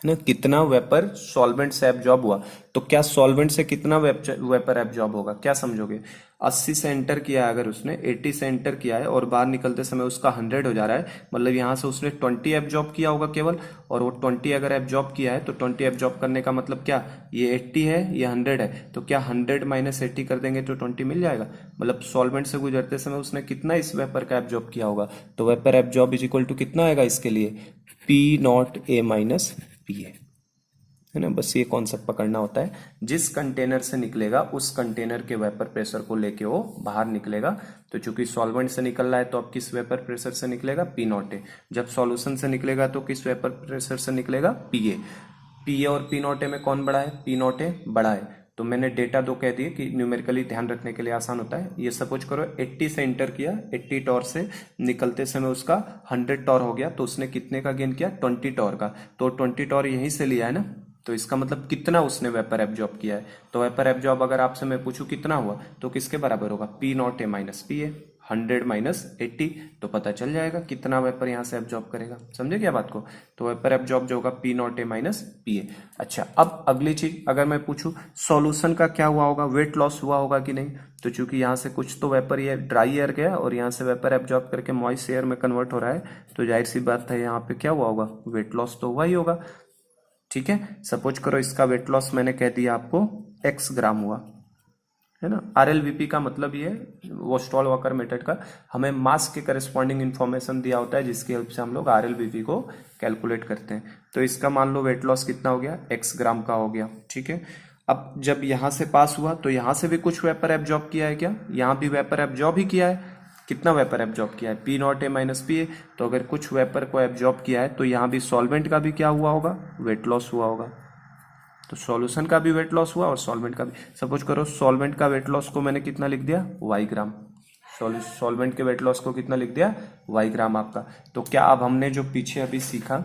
ना, कितना वेपर सॉल्वेंट से एब्जॉर्ब हुआ, तो क्या सॉल्वेंट से कितना वेपर एब्जॉर्ब होगा, क्या समझोगे। 80 से एंटर किया है, अगर उसने 80 से एंटर किया है और बाहर निकलते समय उसका 100 हो जा रहा है, मतलब यहाँ से उसने 20 एब्जॉर्ब किया होगा केवल। और वो 20 अगर एब्जॉर्ब किया है तो 20 एब्जॉर्ब करने का मतलब क्या, ये 80 है ये 100 है, तो क्या 100 माइनस 80 कर देंगे तो 20 मिल जाएगा। मतलब सॉल्वेंट से गुजरते समय उसने कितना इस वेपर का एब्जॉर्ब किया होगा, तो vapour absorb is equal to कितना आएगा इसके लिए, P not A minus P A. है ना। बस ये कॉन्सेप्ट पकड़ना होता है, जिस कंटेनर से निकलेगा उस कंटेनर के वेपर प्रेशर को लेके वो बाहर निकलेगा। तो चूंकि सॉल्वेंट से निकल रहा है तो अब किस वेपर प्रेशर से निकलेगा, पी नॉट ए। जब सॉल्यूशन से निकलेगा तो किस वेपर प्रेशर से निकलेगा, पी ए। पी ए और पी नॉट ए में कौन बड़ा है, पी नॉट ए बड़ा है। तो मैंने डेटा दो कह दिए कि न्यूमेरिकली ध्यान रखने के लिए आसान होता है। ये सपोज करो 80 से इंटर किया, 80 टॉर से निकलते समय उसका 100 टॉर हो गया, तो उसने कितने का गेन किया, 20 टॉर का। तो 20 टॉर यहीं से लिया है ना, तो इसका मतलब कितना उसने वेपर एब्जॉर्ब किया है। तो वेपर एब्जॉर्ब अगर आपसे मैं पूछूं कितना हुआ, तो किसके बराबर होगा, P not A minus P A. 100 minus 80, तो पता चल जाएगा कितना वेपर यहाँ से एब्जॉर्ब करेगा। समझे क्या बात को। तो वेपर एब्जॉर्ब जो होगा P not A minus P ए। अच्छा, अब अगली चीज अगर मैं पूछूं सॉल्यूशन का क्या हुआ होगा, वेट लॉस हुआ होगा कि नहीं। तो चूंकि यहाँ से कुछ तो वेपर ये ड्राई एयर गया और यहाँ से वेपर एब्जॉर्ब करके मॉइस्ट एयर में कन्वर्ट हो रहा है, तो जाहिर सी बात है यहाँ पे क्या हुआ होगा, वेट लॉस तो हुआ ही होगा। ठीक है, सपोज करो इसका वेट लॉस मैंने कह दिया आपको x ग्राम हुआ, है ना। RLVP का मतलब ये वो स्टॉल वॉकर मेथड का हमें मास के करस्पॉन्डिंग इन्फॉर्मेशन दिया होता है, जिसकी हेल्प से हम लोग RLVP को कैलकुलेट करते हैं। तो इसका मान लो वेट लॉस कितना हो गया, x ग्राम का हो गया। ठीक है, अब जब यहां से पास हुआ तो यहां से भी कुछ वेपर एब्जॉर्ब किया है क्या, यहां भी वेपर एब्जॉर्ब ही किया है। कितना वेपर एब्जॉर्ब किया है, P not A minus P A. तो अगर कुछ वेपर को एब्जॉर्ब किया है तो यहाँ भी सॉल्वेंट का भी क्या हुआ होगा, वेट लॉस हुआ होगा। तो सॉल्यूशन का भी वेट लॉस हुआ और सॉल्वेंट का भी। सपोज करो सॉल्वेंट का वेट लॉस को मैंने कितना लिख दिया, y ग्राम। सॉल्वेंट के वेट लॉस को कितना लिख दिया, y ग्राम आपका। तो क्या अब हमने जो पीछे अभी सीखा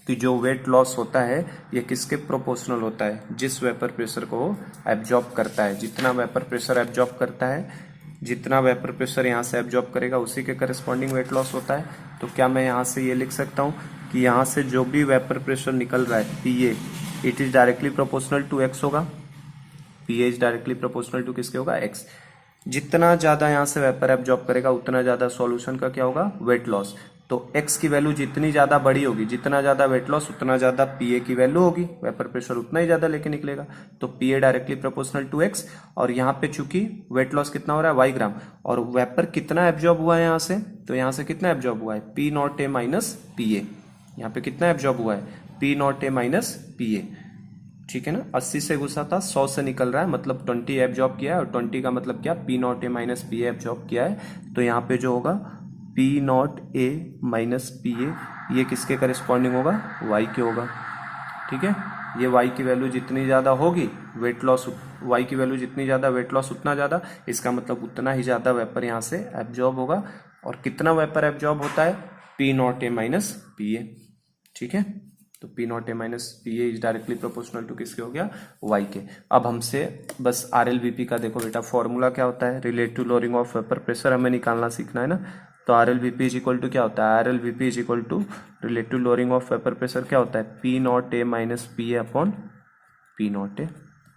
कि जो वेट लॉस होता है ये किसके प्रोपोर्शनल होता है, जिस वेपर प्रेशर को एब्जॉर्ब करता है। जितना वेपर प्रेशर एब्जॉर्ब करता है, जितना वेपर प्रेशर यहाँ से एब्जॉर्ब करेगा उसी के करस्पॉन्डिंग वेट लॉस होता है। तो क्या मैं यहाँ से ये लिख सकता हूँ कि यहाँ से जो भी वेपर प्रेशर निकल रहा है P A, it is directly proportional to x होगा। P A is directly proportional to किसके होगा, एक्स। जितना ज्यादा यहाँ से वेपर एब्जॉर्ब करेगा उतना ज्यादा सॉल्यूशन का क्या होगा, वेट लॉस। तो x की वैल्यू जितनी ज्यादा बड़ी होगी, जितना ज्यादा वेट लॉस उतना ज्यादा पीए की वैल्यू होगी, वेपर प्रेशर उतना ही ज्यादा लेके निकलेगा। तो पीए डायरेक्टली प्रोपोर्शनल टू x। और यहाँ पे चूंकि वेट लॉस कितना हो रहा है, y ग्राम, और वेपर कितना एब्जॉर्ब हुआ है यहाँ से, तो यहाँ से कितना एब्जॉर्ब हुआ है, P not A minus P ए। यहाँ पे कितना एब्जॉर्ब हुआ है, P not A minus P A. ठीक है ना, 80 से घुसा था 100 से निकल रहा है, मतलब 20 एब्जॉर्ब किया है। और 20 का मतलब क्या, P not A minus P A absorb किया है। तो यहाँ पे जो होगा P not A minus P ए, ये किसके करेस्पॉन्डिंग होगा, वाई के होगा। ठीक है, ये वाई की वैल्यू जितनी ज़्यादा होगी वेट लॉस, वाई की वैल्यू जितनी ज़्यादा वेट लॉस उतना ज़्यादा, इसका मतलब उतना ही ज़्यादा वेपर यहाँ से एब्जॉर्ब होगा। और कितना वेपर एब्जॉर्ब होता है, P not A minus P A. ठीक है, तो P not A minus P A is directly proportional to किसके हो गया, वाई के। अब हमसे बस RLVP का देखो बेटा फॉर्मूला क्या होता है, relative lowering of vapour pressure हमें निकालना सीखना है ना। तो RLVP इज इक्वल टू क्या होता है, RLVP is equal to relative lowering of vapour pressure क्या होता है, P not A minus P A upon P not A.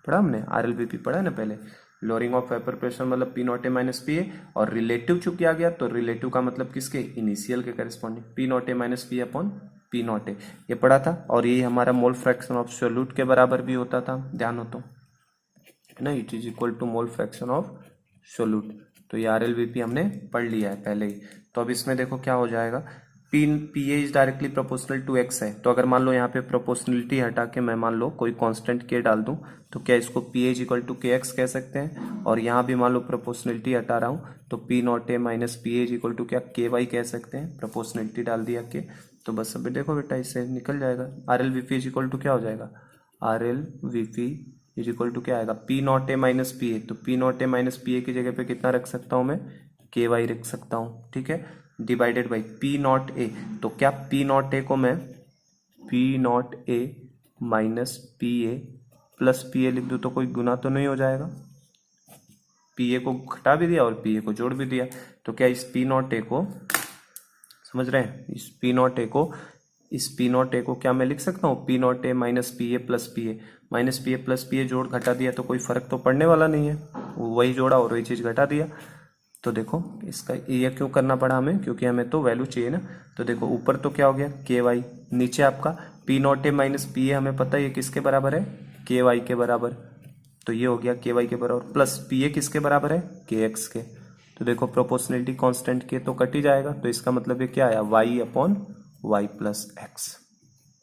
पढ़ा हमने, RLVP पढ़ा है ना पहले। लोअरिंग ऑफ वेपर प्रेशर मतलब P not A minus P A, और रिलेटिव चूंकि आ गया तो रिलेटिव का मतलब किसके, इनिशियल के corresponding, P not A minus P upon P not a. ये पढ़ा था। और यही हमारा मोल फ्रैक्शन ऑफ सोल्यूट के बराबर भी होता था, ध्यान हो तो, है ना। It is equal to mole fraction of solute. तो ये RLVP हमने पढ़ लिया है पहले ही। तो अब इसमें देखो क्या हो जाएगा, P A is directly proportional to X है। तो अगर मान लो यहाँ पे प्रोपोर्शनलिटी हटा के मैं मान लो कोई कांस्टेंट के डाल दूं, तो क्या इसको P A is equal to K X कह सकते हैं। और यहाँ भी मान लो प्रोपोर्शनलिटी हटा रहा हूँ, तो P not A minus P A is equal to क्या, के वाई कह सकते हैं। प्रोपोर्शनलिटी डाल दिया के, तो बस अभी देखो बेटा इससे निकल जाएगा। RLVP इज इक्वल टू क्या हो जाएगा, RLVP इज इक्वल टू क्या आएगा, P not A minus P A. तो P not A minus P A की जगह पे कितना रख सकता हूँ मैं, के वाई रख सकता हूँ। ठीक है, divided by P not a. तो क्या पी नॉट ए को मैं P not A minus P A plus P A लिख दूँ तो कोई गुना तो नहीं हो जाएगा। पी ए को घटा भी दिया और पी ए को जोड़ भी दिया, तो क्या इस पी नॉट ए को, समझ रहे हैं, इस पी नॉट ए को क्या मैं लिख सकता हूँ, P not A minus P A plus P A. Minus P A plus P A जोड़ घटा दिया तो कोई फर्क तो पड़ने वाला नहीं है, वही जोड़ा और वही चीज घटा दिया। तो देखो इसका ये क्यों करना पड़ा हमें, क्योंकि हमें तो वैल्यू चाहिए ना। तो देखो ऊपर तो क्या हो गया, के वाई, नीचे आपका P not A minus P ए, हमें पता है ये किसके बराबर है, के वाई के बराबर। तो ये हो गया के वाई के बराबर, प्लस पी ए किसके बराबर है, के एक्स के। तो देखो प्रोपोर्शनलिटी कांस्टेंट के तो कट ही जाएगा, तो इसका मतलब ये क्या आया, Y upon Y plus X.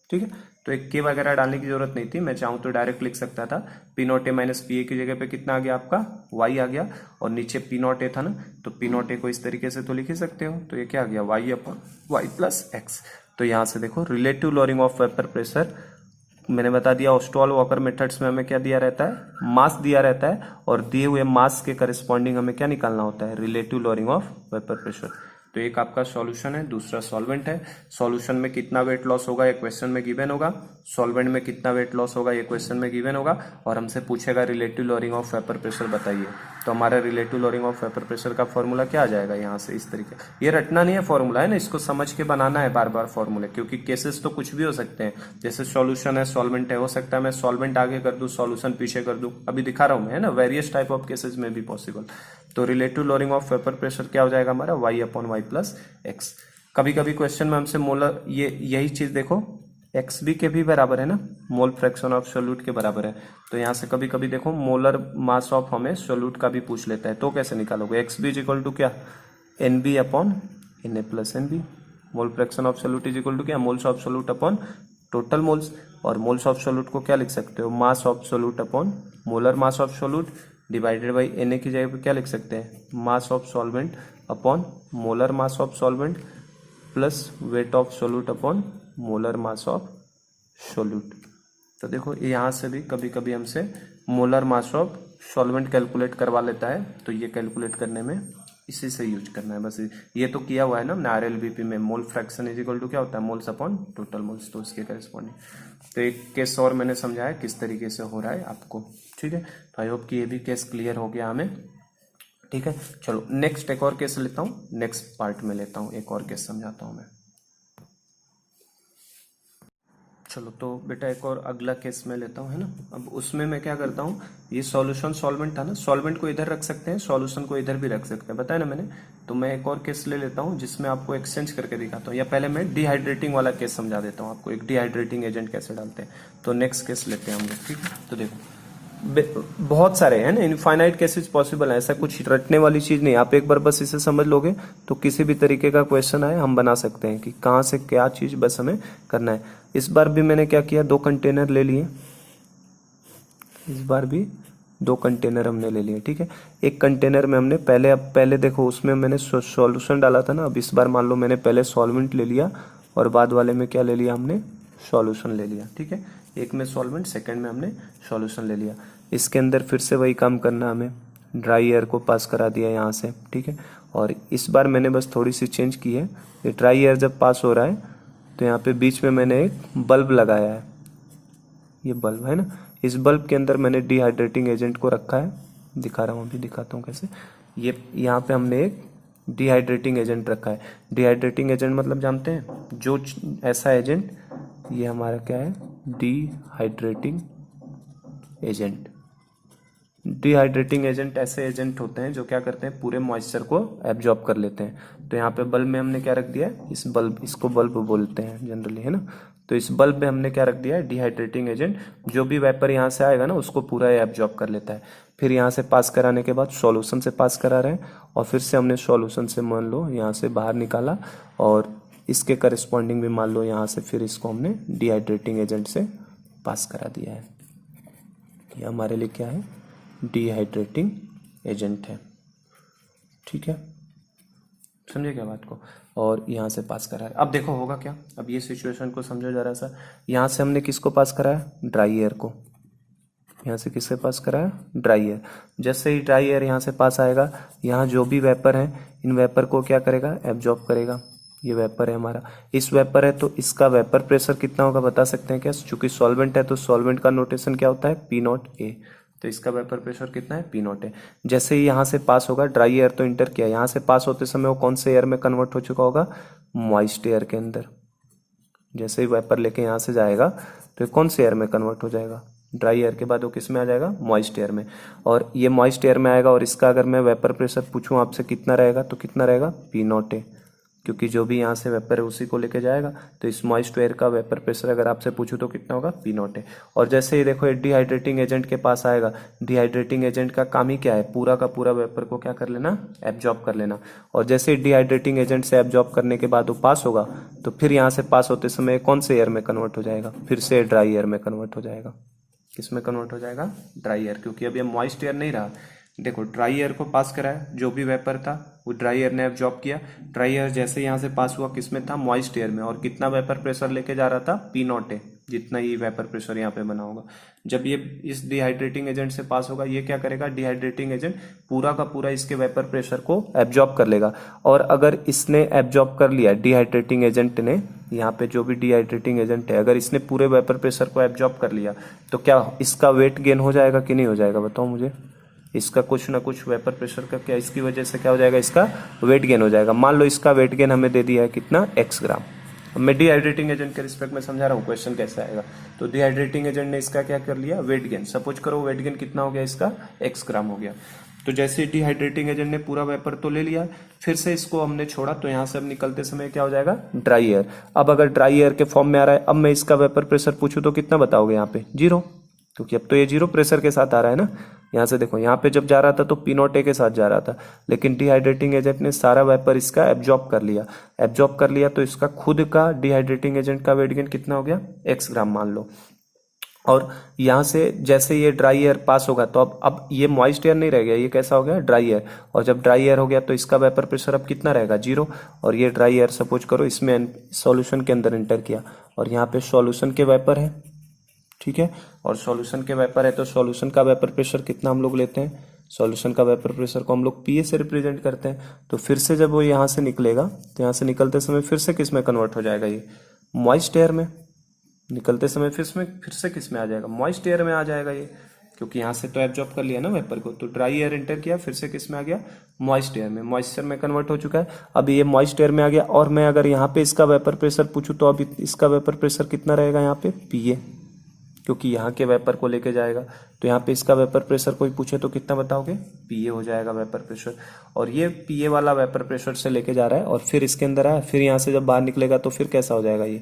ठीक है, तो एक के वगैरह डालने की जरूरत नहीं थी, मैं चाहूँ तो डायरेक्ट लिख सकता था। P not A minus P A की जगह पे कितना आ गया आपका वाई आ गया, और नीचे पी नॉट ए था ना, तो पी नॉट ए को इस तरीके से तो लिख ही सकते हो। तो ये क्या आ गया Y upon Y plus X. तो यहाँ से देखो relative lowering of vapour pressure, मैंने बता दिया ऑस्टोल वॉकर मेथड्स में हमें क्या दिया रहता है, मास दिया रहता है, और दिए हुए मास के करस्पॉन्डिंग हमें क्या निकालना होता है, relative lowering of vapour pressure. तो एक आपका सॉल्यूशन है, दूसरा सॉल्वेंट है। सॉल्यूशन में कितना वेट लॉस होगा ये क्वेश्चन में गिवन होगा, सॉल्वेंट में कितना वेट लॉस होगा ये क्वेश्चन में गिवन होगा, और हमसे पूछेगा relative lowering of vapour pressure बताइए। तो हमारा relative lowering of vapour pressure का फॉर्मूला क्या आ जाएगा यहाँ से इस तरीके, ये रटना नहीं है फॉर्मूला है ना, इसको समझ के बनाना है बार बार फॉर्मूले, क्योंकि केसेस तो कुछ भी हो सकते हैं। जैसे सॉल्यूशन है, सॉल्वेंट है, हो सकता है मैं सॉल्वेंट आगे कर दूं, सॉल्यूशन पीछे कर दूं, अभी दिखा रहा हूं मैं, है ना, वेरियस टाइप ऑफ केसेस में भी पॉसिबल। तो relative lowering of vapour pressure क्या हो जाएगा हमारा, Y upon Y plus X. कभी कभी क्वेश्चन में हमसे मोलर, ये यही चीज देखो एक्स बी के भी बराबर है ना, मोल फ्रैक्शन ऑफ सोल्यूट के बराबर है। तो यहाँ से कभी कभी देखो मोलर मास ऑफ हमें सोल्यूट का भी पूछ लेता है, तो कैसे निकालोगे, x B is equal to क्या, n B upon n A plus n B. Mole fraction of solute is equal to क्या, moles of solute upon total moles, और मोल्स ऑफ सोल्यूट को क्या लिख सकते हो, mass of solute upon molar mass of solute divided by n A की जगह पे क्या लिख सकते हैं, मास of solvent upon molar mass of solvent plus weight of solute upon molar mass of solute. तो देखो यहाँ से भी कभी कभी हमसे molar mass of solvent calculate करवा लेता है, तो ये कैलकुलेट करने में इसी से यूज करना है बस। ये तो किया हुआ है ना हमने RLBP में, mole fraction is equal to क्या होता है, मोल्स अपॉन टोटल मोल्स, तो इसके करेस्पॉन्डिंग। तो एक केस और मैंने समझाया किस तरीके से हो रहा है आपको, ठीक है। तो आई होप कि ये भी केस क्लियर हो गया हमें, ठीक है। चलो नेक्स्ट एक और केस लेता हूँ, नेक्स्ट पार्ट में लेता हूँ, एक और केस समझाता हूँ मैं। चलो तो बेटा एक और अगला केस में लेता हूँ, है ना। अब उसमें मैं क्या करता हूँ, ये सॉल्यूशन सॉल्वेंट था ना, सॉल्वेंट को इधर रख सकते हैं, सॉल्यूशन को इधर भी रख सकते हैं, बताया ना मैंने। तो मैं एक और केस ले लेता हूँ जिसमें आपको एक्सचेंज करके दिखाता हूँ, या पहले मैं डिहाइड्रेटिंग वाला केस समझा देता हूँ आपको, एक डिहाइड्रेटिंग एजेंट कैसे डालते हैं। तो नेक्स्ट केस लेते हैं हम लोग, ठीक है। तो देखो बहुत सारे हैं ना, इनफाइनाइट केसेस पॉसिबल है, ऐसा कुछ रटने वाली चीज नहीं। आप एक बार बस इसे समझ लोगे तो किसी भी तरीके का क्वेश्चन आए हम बना सकते हैं कि कहाँ से क्या चीज बस हमें करना है। इस बार भी मैंने क्या किया, 2 कंटेनर ले लिए, इस बार भी 2 कंटेनर हमने ले लिए, ठीक है। एक कंटेनर में हमने पहले देखो उसमें मैंने सॉल्यूशन डाला था ना, अब इस बार मान लो मैंने पहले सॉल्वेंट ले लिया और बाद वाले में क्या ले लिया हमने, सॉल्यूशन ले लिया, ठीक है। एक में सॉल्वेंट, सेकंड में हमने सॉल्यूशन ले लिया। इसके अंदर फिर से वही काम करना, हमें ड्राई एयर को पास करा दिया यहाँ से, ठीक है। और इस बार मैंने बस थोड़ी सी चेंज की है, ये ड्राई एयर जब पास हो रहा है तो यहाँ पे बीच में मैंने एक बल्ब लगाया है, ये बल्ब है ना, इस बल्ब के अंदर मैंने डिहाइड्रेटिंग एजेंट को रखा है, दिखा रहा हूँ, अभी दिखाता हूँ कैसे। ये यहाँ पे हमने एक डिहाइड्रेटिंग एजेंट रखा है। डिहाइड्रेटिंग एजेंट मतलब जानते हैं, जो ऐसा एजेंट, ये हमारा क्या है, डिहाइड्रेटिंग एजेंट। डिहाइड्रेटिंग एजेंट ऐसे एजेंट होते हैं जो क्या करते हैं, पूरे मॉइस्चर को एब्जॉर्ब कर लेते हैं। तो यहाँ पे बल्ब में हमने क्या रख दिया है, इस बल्ब, इसको बल्ब बोलते हैं जनरली, है ना। तो इस बल्ब में हमने क्या रख दिया है, डिहाइड्रेटिंग एजेंट। जो भी वेपर यहाँ से आएगा ना उसको पूरा एब्जॉर्ब कर लेता है। फिर यहाँ से पास कराने के बाद सॉल्यूशन से पास करा रहे हैं, और फिर से हमने सॉल्यूशन से मान लो यहाँ से बाहर निकाला, और इसके करस्पॉन्डिंग भी मान लो यहाँ से फिर इसको हमने डिहाइड्रेटिंग एजेंट से पास करा दिया है। ये हमारे लिए क्या है, डिहाइड्रेटिंग एजेंट है, ठीक है, समझे क्या बात को। और यहाँ से पास करा है, अब देखो होगा क्या, अब ये सिचुएशन को समझो जरा सा। यहाँ से हमने किसको पास कराया, ड्राई एयर को, यहाँ से किससे पास कराया, ड्राई एयर। जैसे ही ड्राई एयर यहाँ से पास आएगा, यहाँ जो भी वेपर है इन वेपर को क्या करेगा, एब्जॉर्ब करेगा। ये वेपर है हमारा, इस वेपर है तो इसका वेपर प्रेशर कितना होगा बता सकते हैं क्या, चूंकि सॉल्वेंट है तो सॉल्वेंट का नोटेशन क्या होता है, पी नॉट ए। तो इसका वेपर प्रेशर कितना है, पी नॉट है। जैसे ही यहाँ से पास होगा, ड्राई एयर तो इंटर किया, यहाँ से पास होते समय वो कौन से एयर में कन्वर्ट हो चुका होगा, मॉइस्ट एयर के अंदर। जैसे ही वेपर लेके यहाँ से जाएगा तो कौन से एयर में कन्वर्ट हो जाएगा, ड्राई एयर के बाद वो किस में आ जाएगा, मॉइस्ट एयर में। और ये मॉइस्ट एयर में आएगा, और इसका अगर मैं वेपर प्रेशर पूछूं आपसे कितना रहेगा, तो कितना रहेगा, पी नॉट ए। क्योंकि जो भी यहाँ से वेपर है उसी को लेके जाएगा। तो इस मॉइस्ट एयर का वेपर प्रेशर अगर आपसे पूछूं तो कितना होगा, पी नॉट है। और जैसे ही देखो डिहाइड्रेटिंग एजेंट के पास आएगा, डिहाइड्रेटिंग एजेंट का काम ही क्या है, पूरा का पूरा वेपर को क्या कर लेना, एब्जॉर्ब कर लेना। और जैसे ही डिहाइड्रेटिंग एजेंट से एब्जॉर्ब करने के बाद वो पास होगा, तो फिर यहाँ से पास होते समय कौन से एयर में कन्वर्ट हो जाएगा, फिर से ड्राई एयर में कन्वर्ट हो जाएगा। किस में कन्वर्ट हो जाएगा, ड्राई एयर, क्योंकि अब ये मॉइस्ट एयर नहीं रहा। देखो ड्राई एयर को पास कराया, जो भी वेपर था वो ड्राई एयर ने एब्जॉर्ब किया। ड्राई एयर जैसे यहाँ से पास हुआ किस में था, मॉइस्ट एयर में। और कितना वेपर प्रेशर लेके जा रहा था, पी नॉट है, जितना ही वेपर प्रेशर यहाँ पे बना होगा। जब ये इस डिहाइड्रेटिंग एजेंट से पास होगा, ये क्या करेगा, डिहाइड्रेटिंग एजेंट पूरा का पूरा इसके वेपर प्रेशर को एब्जॉर्ब कर लेगा। और अगर इसने एब्जॉर्ब कर लिया, डिहाइड्रेटिंग एजेंट ने, यहाँ पे जो भी डिहाइड्रेटिंग एजेंट है, अगर इसने पूरे वेपर प्रेशर को एब्जॉर्ब कर लिया, तो क्या इसका वेट गेन हो जाएगा कि नहीं हो जाएगा, बताओ मुझे। इसका कुछ ना कुछ वेपर प्रेशर का क्या, इसकी वजह से क्या हो जाएगा, इसका वेट गेन हो जाएगा। मान लो इसका वेट गेन हमें दे दिया है कितना, x ग्राम। अब मैं डिहाइड्रेटिंग एजेंट के रिस्पेक्ट में समझा रहा हूँ, क्वेश्चन कैसे आएगा। तो डिहाइड्रेटिंग एजेंट ने इसका क्या कर लिया, वेट गेन। सपोज करो वेट गेन कितना हो गया इसका, x ग्राम हो गया। तो जैसे डिहाइड्रेटिंग एजेंट ने पूरा वेपर तो ले लिया, फिर से इसको हमने छोड़ा, तो यहाँ से अब निकलते समय क्या हो जाएगा, ड्राई एयर। अब अगर ड्राई एयर के फॉर्म में आ रहा है, अब मैं इसका वेपर प्रेशर पूछूं तो कितना बताओगे यहाँ पे, 0, क्योंकि अब तो ये 0 प्रेशर के साथ आ रहा है ना। यहाँ से देखो, यहाँ पे जब जा रहा था तो पी नॉट ए के साथ जा रहा था, लेकिन डिहाइड्रेटिंग एजेंट ने सारा वेपर इसका एब्जॉर्ब कर लिया। एब्जॉर्ब कर लिया तो इसका खुद का डिहाइड्रेटिंग एजेंट का वेट गेन कितना हो गया, x ग्राम मान लो। और यहाँ से जैसे ये ड्राई एयर पास होगा, तो अब ये मॉइस्ट एयर नहीं रह गया, ये कैसा हो गया, ड्राई एयर। और जब ड्राई एयर हो गया तो इसका वेपर प्रेशर अब कितना रहेगा, 0। और ये ड्राई एयर सपोज करो इसमें सॉल्यूशन के अंदर एंटर किया, और यहाँ पे सॉल्यूशन के वेपर है, ठीक है। और सॉल्यूशन के वेपर है, तो सॉल्यूशन का वेपर प्रेशर कितना हम लोग लेते हैं, सॉल्यूशन का वेपर प्रेशर को हम लोग पीए से रिप्रेजेंट करते हैं। तो फिर से जब वो यहाँ से निकलेगा, तो यहाँ से निकलते समय फिर से किस में कन्वर्ट हो जाएगा, ये मॉइस्ट एयर में। निकलते समय फिर से किस में आ जाएगा, मॉइस्ट एयर में आ जाएगा ये, क्योंकि यहाँ से तो एब्जॉर्ब कर लिया ना वेपर को। तो ड्राई एयर एंटर किया, फिर से किस में आ गया, मॉइस्ट एयर में। मॉइस्चर में कन्वर्ट हो चुका है, अब ये मॉइस्ट एयर में आ गया। और मैं अगर यहाँ पे इसका वेपर प्रेशर पूछूं, तो अब इसका वेपर प्रेशर कितना रहेगा यहाँ पे, पीए, क्योंकि यहाँ के वेपर को लेके जाएगा। तो यहाँ पे इसका वेपर प्रेशर कोई पूछे तो कितना बताओगे, पीए हो जाएगा वेपर प्रेशर। और ये पीए वाला वेपर प्रेशर से लेके जा रहा है, और फिर इसके अंदर आया, फिर यहाँ से जब बाहर निकलेगा तो फिर कैसा हो जाएगा, ये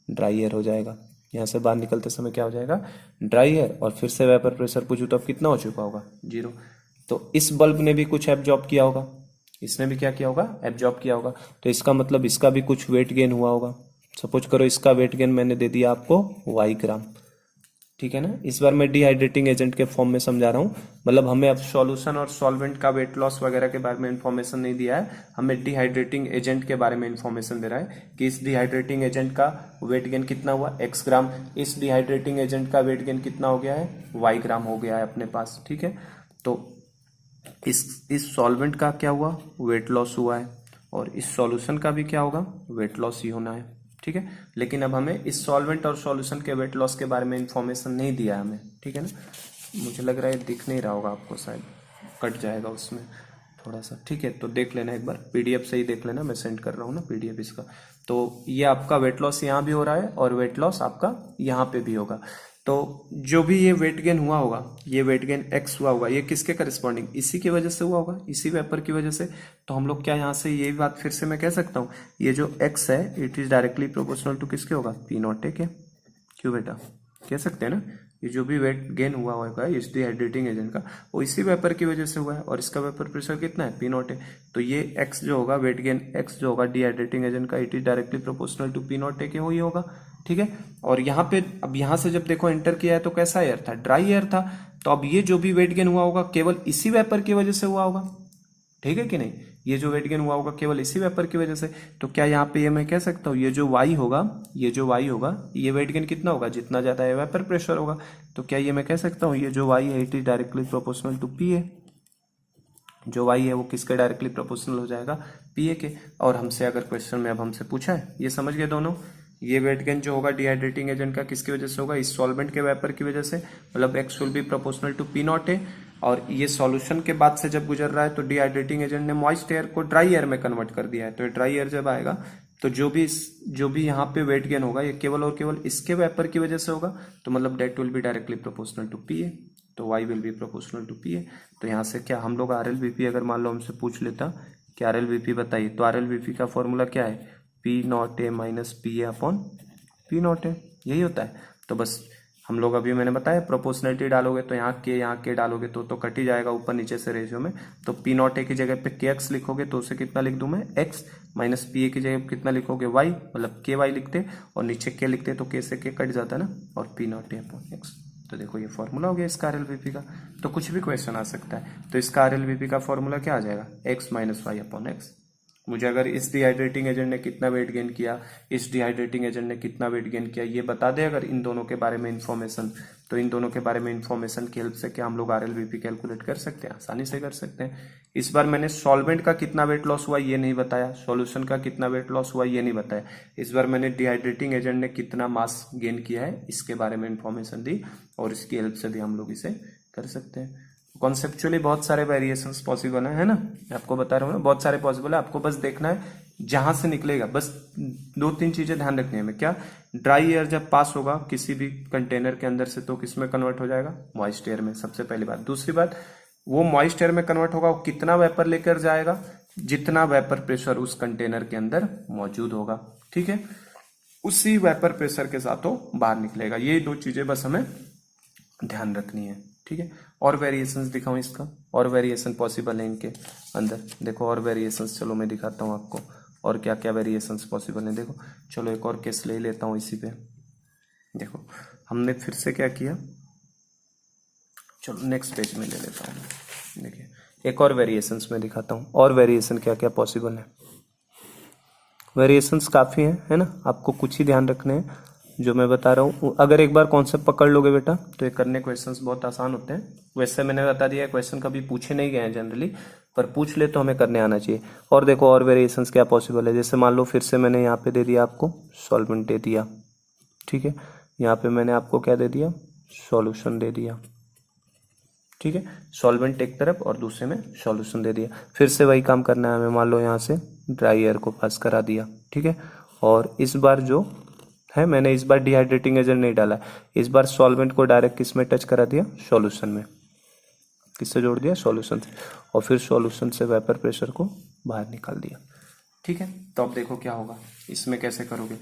ड्राई एयर हो जाएगा। यहाँ से बाहर निकलते समय क्या हो जाएगा, ड्राई एयर। और फिर से वेपर प्रेशर पूछूं तो अब कितना हो चुका होगा, 0। तो इस बल्ब ने भी कुछ एब्जॉर्ब किया होगा, इसने भी क्या किया होगा, एब्जॉर्ब किया होगा। तो इसका मतलब इसका भी कुछ वेट गेन हुआ होगा। सपोज करो इसका वेट गेन मैंने दे दिया आपको y ग्राम, ठीक है ना। इस बार मैं डिहाइड्रेटिंग एजेंट के फॉर्म में समझा रहा हूँ, मतलब हमें अब सॉल्यूशन और सॉल्वेंट का वेट लॉस वगैरह के बारे में इंफॉर्मेशन नहीं दिया है, हमें डिहाइड्रेटिंग एजेंट के बारे में इंफॉर्मेशन दे रहा है कि इस डिहाइड्रेटिंग एजेंट का वेट गेन कितना हुआ, x ग्राम। इस डिहाइड्रेटिंग एजेंट का वेट गेन कितना हो गया है, y ग्राम हो गया है अपने पास, ठीक है। तो इस सॉल्वेंट का क्या हुआ, वेट लॉस हुआ है, और इस सॉल्यूशन का भी क्या होगा, वेट लॉस ही होना है, ठीक है। लेकिन अब हमें इस सॉल्वेंट और सॉल्यूशन के वेट लॉस के बारे में इंफॉर्मेशन नहीं दिया है हमें, ठीक है ना। मुझे लग रहा है दिख नहीं रहा होगा आपको, शायद कट जाएगा उसमें थोड़ा सा, ठीक है। तो देख लेना एक बार, पीडीएफ से ही देख लेना, मैं सेंड कर रहा हूँ ना पीडीएफ इसका। तो ये आपका वेट लॉस यहाँ भी हो रहा है, और वेट लॉस आपका यहाँ पे भी होगा। तो जो भी ये वेट गेन हुआ होगा, ये वेट गेन x हुआ होगा, ये किसके करस्पॉन्डिंग, इसी की वजह से हुआ होगा, इसी वेपर की वजह से। तो हम लोग क्या यहाँ से ये बात फिर से मैं कह सकता हूँ, ये जो x है it is directly proportional to किसके होगा, पी नॉट ए के। क्यों बेटा, कह सकते हैं ना, ये जो भी वेट गेन हुआ होगा इस डिहाइड्रेटिंग एजेंट का, वो इसी वेपर की वजह से हुआ है। और इसका वेपर प्रेशर कितना है, पी नॉट है। तो ये x जो होगा, वेट गेन x जो होगा डिहाइड्रेटिंग एजेंट का, it is directly proportional to P not A के, ही होगा, ठीक है। और यहाँ पे अब यहाँ से जब देखो एंटर किया है तो कैसा एयर था, ड्राई एयर था। तो अब ये जो भी वेट गेन हुआ होगा केवल इसी वेपर की वजह से हुआ होगा, ठीक है कि नहीं। ये जो वेट गेन हुआ होगा केवल इसी वेपर की वजह से। तो क्या यहाँ पे ये मैं कह सकता हूँ, ये जो y होगा, ये जो y होगा, ये वेट गेन कितना होगा, जितना ज्यादा है वेपर प्रेशर होगा। तो क्या ये मैं कह सकता हूँ, ये जो y है it is directly proportional to P A. जो y है वो किसके डायरेक्टली प्रोपोर्शनल हो जाएगा, पी ए के। और हमसे अगर क्वेश्चन में अब हमसे पूछा है, ये समझ गए दोनों, ये वेट गेन जो होगा डिहाइड्रेटिंग एजेंट का किसकी वजह से होगा, इस सॉल्वेंट के वेपर की वजह से, मतलब x will be proportional to P not A. और ये सॉल्यूशन के बाद से जब गुजर रहा है तो डिहाइड्रेटिंग एजेंट ने मॉइस्ट एयर को ड्राई एयर में कन्वर्ट कर दिया है। तो ड्राई एयर जब आएगा तो जो भी यहाँ पे वेट गेन होगा ये केवल और केवल इसके वेपर की वजह से होगा। तो मतलब that will be directly proportional to P A, तो y will be proportional to P A. तो यहाँ से क्या हम लोग RLBP अगर मान लो हमसे पूछ लेता कि RLVP बताइए, तो RLVP का फॉर्मूला क्या है, P not A minus P A upon P not a, यही होता है। तो बस हम लोग अभी मैंने बताया प्रोपोर्शनलिटी डालोगे तो यहाँ के डालोगे तो कट ही जाएगा ऊपर नीचे से रेशियो में। तो P नॉट ए की जगह पे KX लिखोगे तो उसे कितना लिख दूं मैं, X माइनस पी ए की जगह कितना लिखोगे Y, मतलब KY लिखते और नीचे K लिखते तो K से K कट जाता ना, और P not a upon X। तो देखो ये फॉर्मूला हो गया इसका RLVP का। तो कुछ भी क्वेश्चन आ सकता है, तो इसका RLVP का फॉर्मूला क्या आ जाएगा, X minus Y upon X. मुझे अगर इस डिहाइड्रेटिंग एजेंट ने कितना वेट गेन किया, इस डिहाइड्रेटिंग एजेंट ने कितना वेट गेन किया, ये बता दे अगर इन दोनों के बारे में इंफॉर्मेशन, तो इन दोनों के बारे में इंफॉर्मेशन की हेल्प से क्या हम लोग RLVP कैलकुलेट कर सकते हैं, आसानी से कर सकते हैं। इस बार मैंने सॉल्वेंट का कितना वेट लॉस हुआ ये नहीं बताया, सॉल्यूशन का कितना वेट लॉस हुआ ये नहीं बताया। इस बार मैंने डिहाइड्रेटिंग एजेंट ने कितना मास गेन किया है इसके बारे में इंफॉर्मेशन दी, और इसकी हेल्प से भी हम लोग इसे कर सकते हैं। कॉन्सेप्चुअली बहुत सारे वेरिएशंस पॉसिबल है ना, आपको बता रहा हूँ ना, बहुत सारे पॉसिबल है। आपको बस देखना है जहां से निकलेगा, बस 2-3 चीजें ध्यान रखनी है। क्या, ड्राई एयर जब पास होगा किसी भी कंटेनर के अंदर से तो किस में कन्वर्ट हो जाएगा, मॉइस्ट एयर में, सबसे पहली बात। दूसरी बात, वो मॉइस्ट एयर में कन्वर्ट होगा, वो कितना वेपर लेकर जाएगा, जितना वेपर प्रेशर उस कंटेनर के अंदर मौजूद होगा, ठीक है, उसी वेपर प्रेशर के साथ वो बाहर निकलेगा। ये 2 चीजें बस हमें ध्यान रखनी है, ठीक है। और वेरिएशंस दिखाऊं इसका, और वेरिएशन पॉसिबल है इनके अंदर, देखो और वेरिएशंस, चलो मैं दिखाता हूं आपको और क्या क्या वेरिएशंस पॉसिबल है। देखो चलो एक और केस ले लेता हूं इसी पे। देखो हमने फिर से क्या किया, चलो नेक्स्ट पेज में ले लेता हूं। देखिए एक और वेरिएशंस में दिखाता हूं, और वेरिएशन क्या क्या पॉसिबल है। वेरिएशंस काफ़ी हैं, है ना, आपको कुछ ही ध्यान रखने हैं जो मैं बता रहा हूँ। अगर एक बार कॉन्सेप्ट पकड़ लोगे बेटा तो ये करने क्वेश्चंस बहुत आसान होते हैं। वैसे मैंने बता दिया क्वेश्चन कभी पूछे नहीं गए हैं जनरली, पर पूछ ले तो हमें करने आना चाहिए। और देखो और वेरिएशंस क्या पॉसिबल है, जैसे मान लो फिर से मैंने यहाँ पे दे दिया आपको सॉल्वेंट दे दिया, ठीक है, यहाँ पे मैंने आपको क्या दे दिया, सॉल्यूशन दे दिया, ठीक है, सॉल्वेंट एक तरफ और दूसरे में सॉल्यूशन दे दिया। फिर से वही काम करना है हमें, मान लो यहाँ से ड्राई एयर को पास करा दिया, ठीक है, और इस बार जो है मैंने इस बार डिहाइड्रेटिंग एजेंट नहीं डाला, इस बार सॉल्वेंट को डायरेक्ट किस में टच करा दिया, सॉल्यूशन में, किससे जोड़ दिया, सॉल्यूशन से, और फिर सॉल्यूशन से वेपर प्रेशर को बाहर निकाल दिया, ठीक है। तो अब देखो क्या होगा, इसमें कैसे करोगे,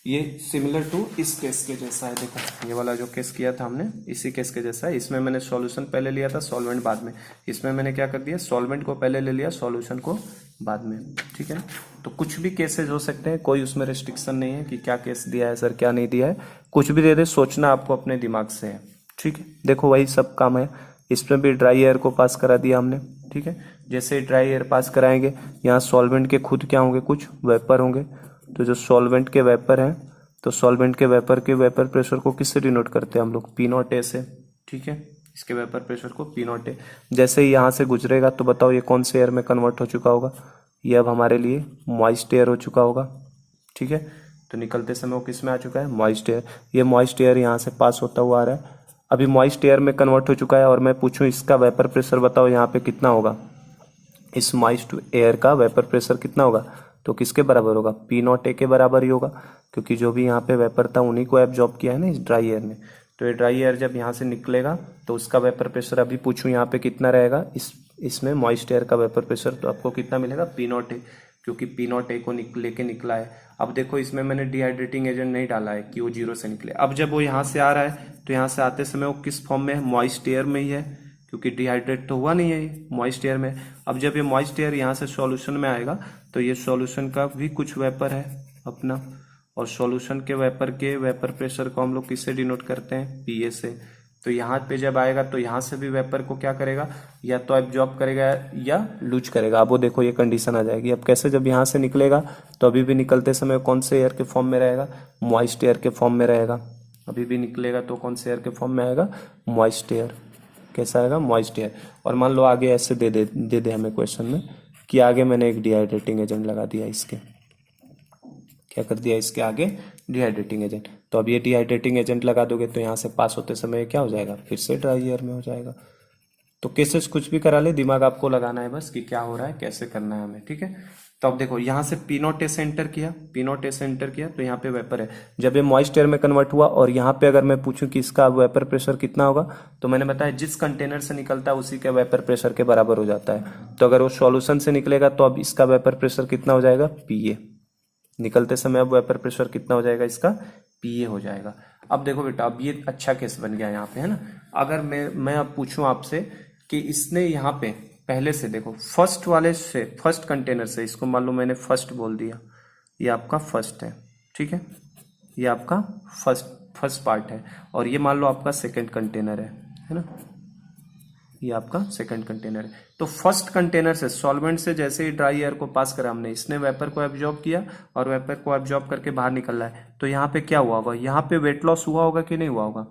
ये सिमिलर टू इस केस के जैसा है। देखो ये वाला जो केस किया था हमने इसी केस के जैसा है। इसमें मैंने सॉल्यूशन पहले लिया था, सॉल्वेंट बाद में। इसमें मैंने क्या कर दिया, सॉल्वेंट को पहले ले लिया, सॉल्यूशन को बाद में, ठीक है। तो कुछ भी केसेस हो सकते हैं, कोई उसमें रेस्ट्रिक्शन नहीं है कि क्या केस दिया है सर क्या नहीं दिया है, कुछ भी दे दे, सोचना आपको अपने दिमाग से है, ठीक है। देखो वही सब काम है, इसमें भी ड्राई एयर को पास करा दिया हमने, ठीक है। जैसे ड्राई एयर पास कराएंगे, यहाँ सॉल्वेंट के खुद क्या होंगे, कुछ वेपर होंगे। तो जो सॉल्वेंट के वेपर हैं, तो सॉल्वेंट के वेपर प्रेशर को किससे डिनोट करते हैं हम लोग, पी नॉट ए से, ठीक है। इसके वेपर प्रेशर को पी नॉट ए, जैसे ही यहाँ से गुजरेगा तो बताओ ये कौन से एयर में कन्वर्ट हो चुका होगा, ये अब हमारे लिए मॉइस्ट एयर हो चुका होगा, ठीक है। तो निकलते समय वो किस में आ चुका है, मॉइस्ट एयर। ये मॉइस्ट एयर यहाँ से पास होता हुआ आ रहा है, अभी मॉइस्ट एयर में कन्वर्ट हो चुका है। और मैं पूछूं इसका वेपर प्रेशर बताओ यहाँ पे कितना होगा, इस मॉइस्ट एयर का वेपर प्रेशर कितना होगा, तो किसके बराबर होगा, पी नॉट ए के बराबर ही होगा, क्योंकि जो भी यहाँ पे वेपर था उन्हीं को एब्जॉर्ब किया है ना इस ड्राई एयर ने। तो ये ड्राई एयर जब यहाँ से निकलेगा तो उसका वेपर प्रेशर अभी पूछूं यहाँ पे कितना रहेगा, इसमें मॉइस्ट एयर का वेपर प्रेशर, तो आपको कितना मिलेगा, पी नॉट ए, क्योंकि पी नॉट ए को लेके निकला है। अब देखो इसमें मैंने डिहाइड्रेटिंग एजेंट नहीं डाला है कि वो 0 से निकले। अब जब वो यहाँ से आ रहा है तो यहाँ से आते समय वो किस फॉर्म में है, मॉइस्ट एयर में ही है, क्योंकि डिहाइड्रेट तो हुआ नहीं है ये, मॉइस्ट एयर में। अब जब ये मॉइस्ट एयर यहाँ से सॉल्यूशन में आएगा तो ये सॉल्यूशन का भी कुछ वेपर है अपना, और सॉल्यूशन के वेपर प्रेशर को हम लोग किससे डिनोट करते हैं, पीए से। तो यहाँ पे जब आएगा तो यहाँ से भी वेपर को क्या करेगा, या तो एब्जॉर्ब करेगा या लूज करेगा। अब वो देखो ये कंडीशन आ जाएगी। अब कैसे, जब यहाँ से निकलेगा तो अभी भी निकलते समय कौन से एयर के फॉर्म में रहेगा, मॉइस्ट एयर के फॉर्म में रहेगा। अभी भी निकलेगा तो कौन से एयर के फॉर्म में आएगा, मॉइस्ट एयर। कैसा आएगा, मॉइस्ट एयर। और मान लो आगे ऐसे दे दे हमें क्वेश्चन में कि आगे मैंने एक डिहाइड्रेटिंग एजेंट लगा दिया, इसके क्या कर दिया, इसके आगे डिहाइड्रेटिंग एजेंट। तो अब ये डिहाइड्रेटिंग एजेंट लगा दोगे तो यहाँ से पास होते समय क्या हो जाएगा, फिर से ड्राई एयर में हो जाएगा। तो केसेस कुछ भी करा ले, दिमाग आपको लगाना है बस कि क्या हो रहा है, कैसे करना है हमें, ठीक है। तो अब देखो यहाँ से पी नॉट एस एंटर किया, पी नॉट एस एंटर किया तो यहाँ पे वेपर है। जब ये मॉइस्ट एयर में कन्वर्ट हुआ और यहाँ पे अगर मैं पूछूं कि इसका वेपर प्रेशर कितना होगा, तो मैंने बताया जिस कंटेनर से निकलता है उसी के वेपर प्रेशर के बराबर हो जाता है। तो अगर वो सॉल्यूशन से निकलेगा तो अब इसका वेपर प्रेशर कितना हो जाएगा, पीए। निकलते समय अब वेपर प्रेशर कितना हो जाएगा, इसका पीए हो जाएगा। अब देखो बेटा, अब ये अच्छा केस बन गया यहाँ पे, है ना। अगर मैं अब पूछूं आपसे कि इसने यहाँ पे पहले से देखो फर्स्ट वाले से, फर्स्ट कंटेनर से, इसको मान लो मैंने फर्स्ट बोल दिया, ये आपका फर्स्ट है, ठीक है, ये आपका फर्स्ट पार्ट है, और ये मान लो आपका सेकंड कंटेनर है ना, ये आपका सेकंड कंटेनर है। तो फर्स्ट कंटेनर से सॉल्वेंट से जैसे ही ड्राई एयर को पास करा हमने, इसने वेपर को एब्जॉर्ब किया और वेपर को एब्जॉर्ब करके बाहर निकल रहा है, तो यहाँ पे क्या हुआ होगा, यहाँ पे वेट लॉस हुआ होगा कि नहीं हुआ होगा।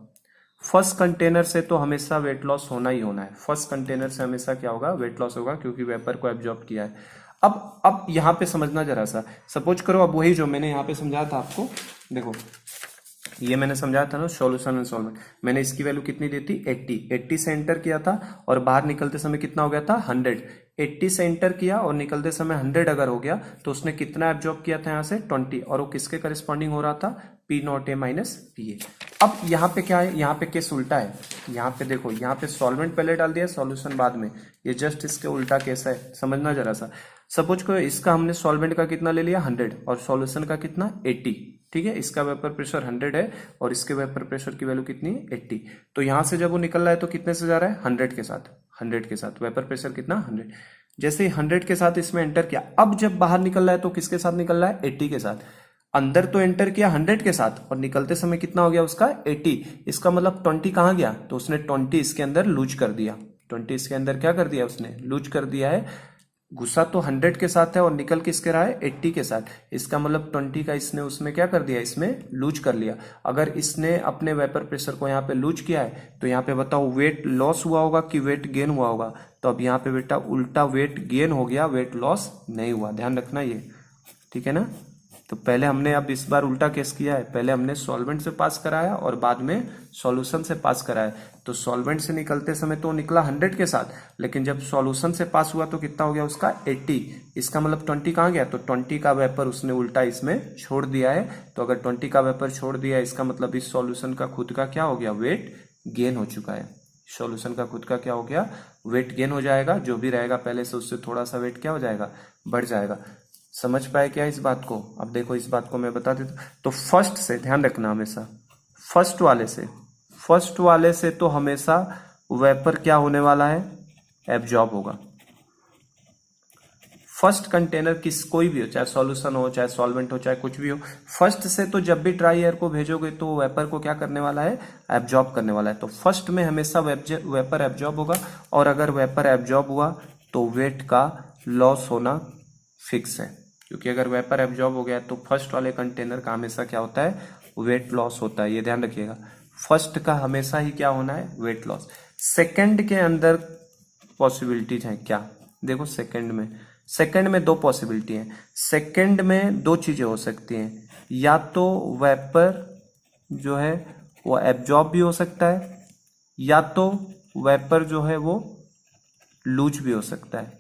फर्स्ट कंटेनर से तो हमेशा वेट लॉस होना ही होना है, फर्स्ट कंटेनर से हमेशा क्या होगा, वेट लॉस होगा, क्योंकि वेपर को एब्जॉर्ब किया है। अब यहाँ पे समझना जरा सा, सपोज करो अब वही जो मैंने यहाँ पे समझाया था आपको, देखो ये मैंने समझाया था ना सॉल्यूशन एंड सॉल्वेंट, मैंने इसकी वैल्यू कितनी दी थी 80 से एंटर किया था और बाहर निकलते समय कितना हो गया था 100। 80 से एंटर किया और निकलते समय 100 अगर हो गया तो उसने कितना एब्जॉर्ब किया था यहाँ से 20, और वो किसके करस्पॉन्डिंग हो रहा था, P not A minus P ए। अब यहाँ पे क्या है, यहाँ पे केस उल्टा है, यहाँ पे देखो, यहाँ पे सॉल्वेंट पहले डाल दिया, सॉल्यूशन बाद में, ये जस्ट इसके उल्टा केस है, समझना जरा सा। सपोज को इसका हमने सॉल्वेंट का कितना ले लिया 100 और सॉल्यूशन का कितना 80, ठीक है, इसका वेपर प्रेशर 100 है और इसके वेपर प्रेशर की वैल्यू कितनी है 80। तो यहां से जब वो निकल रहा है तो कितने से जा रहा है 100 के साथ, 100 के साथ वेपर प्रेशर कितना 100। जैसे ही 100 के साथ इसमें एंटर किया, अब जब बाहर निकल रहा है तो किसके साथ निकल रहा है 80 के साथ। अंदर तो एंटर किया 100 के साथ और निकलते समय कितना हो गया उसका 80, इसका मतलब 20 कहां गया, तो उसने 20 इसके अंदर लूज कर दिया, 20 इसके अंदर क्या कर दिया उसने, लूज कर दिया है। गुस्सा तो 100 के साथ है और निकल किसके रहा है 80 के साथ, इसका मतलब 20 का इसने उसमें क्या कर दिया, इसमें लूज कर लिया। अगर इसने अपने वेपर प्रेशर को यहाँ पे लूज किया है तो यहाँ पे बताओ वेट लॉस हुआ होगा कि वेट गेन हुआ होगा, तो अब यहाँ पे बेटा उल्टा वेट गेन हो गया, वेट लॉस नहीं हुआ, ध्यान रखना ये, ठीक है ना। तो पहले हमने अब इस बार उल्टा केस किया है, पहले हमने सॉल्वेंट से पास कराया और बाद में सॉल्यूशन से पास कराया। तो सॉल्वेंट से निकलते समय तो निकला 100 के साथ, लेकिन जब सॉल्यूशन से पास हुआ तो कितना हो गया उसका 80, इसका मतलब 20 कहाँ गया, तो 20 का वेपर उसने उल्टा इसमें छोड़ दिया है। तो अगर 20 का वेपर छोड़ दिया इसका मतलब इस सॉल्यूशन का खुद का क्या हो गया, वेट गेन हो चुका है। सॉल्यूशन का खुद का क्या हो गया, वेट गेन हो जाएगा, जो भी रहेगा पहले से उससे थोड़ा सा वेट क्या हो जाएगा, बढ़ जाएगा। समझ पाए क्या इस बात को। अब देखो इस बात को मैं बता देता हूं, तो फर्स्ट से ध्यान रखना हमेशा, फर्स्ट वाले से तो हमेशा वेपर क्या होने वाला है, एब्जॉर्ब होगा। फर्स्ट कंटेनर किस कोई भी हो, चाहे सॉल्यूशन हो चाहे सॉल्वेंट हो चाहे कुछ भी हो, फर्स्ट से तो जब भी ड्राई एयर को भेजोगे तो वेपर को क्या करने वाला है, एब्जॉर्ब करने वाला है। तो फर्स्ट में हमेशा वेपर एब्जॉर्ब होगा, और अगर वेपर एब्जॉर्ब हुआ तो वेट का लॉस होना फिक्स है, क्योंकि अगर वेपर एब्जॉर्ब हो गया तो फर्स्ट वाले कंटेनर का हमेशा क्या होता है, वेट लॉस होता है, ये ध्यान रखिएगा। फर्स्ट का हमेशा ही क्या होना है, वेट लॉस। सेकंड के अंदर पॉसिबिलिटीज हैं क्या, देखो सेकंड में दो पॉसिबिलिटी है। सेकंड में दो चीजें हो सकती हैं, या तो वेपर जो है वो एब्जॉर्ब भी हो सकता है, या तो वेपर जो है वो लूज भी हो सकता है।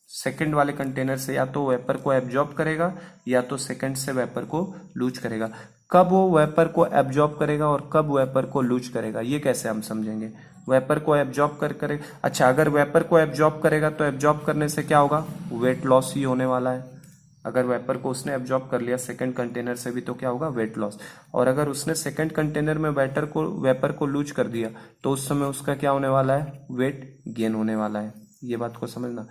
सेकंड वाले कंटेनर से या तो वेपर को एब्जॉर्ब करेगा या तो सेकंड से वेपर को लूज करेगा। कब वो वेपर को एब्जॉर्ब करेगा और कब वेपर को लूज करेगा, ये कैसे हम समझेंगे। वेपर को एब्जॉर्ब करेगा, अच्छा अगर वेपर को एब्जॉर्ब करेगा तो एब्जॉर्ब करने से क्या होगा, वेट लॉस ही होने वाला है। अगर वेपर को उसने एब्जॉर्ब कर लिया सेकंड कंटेनर से भी तो क्या होगा, वेट लॉस। और अगर उसने सेकंड कंटेनर में वेपर को लूज कर दिया तो उस समय उसका क्या होने वाला है, वेट गेन होने वाला है। ये बात को समझना।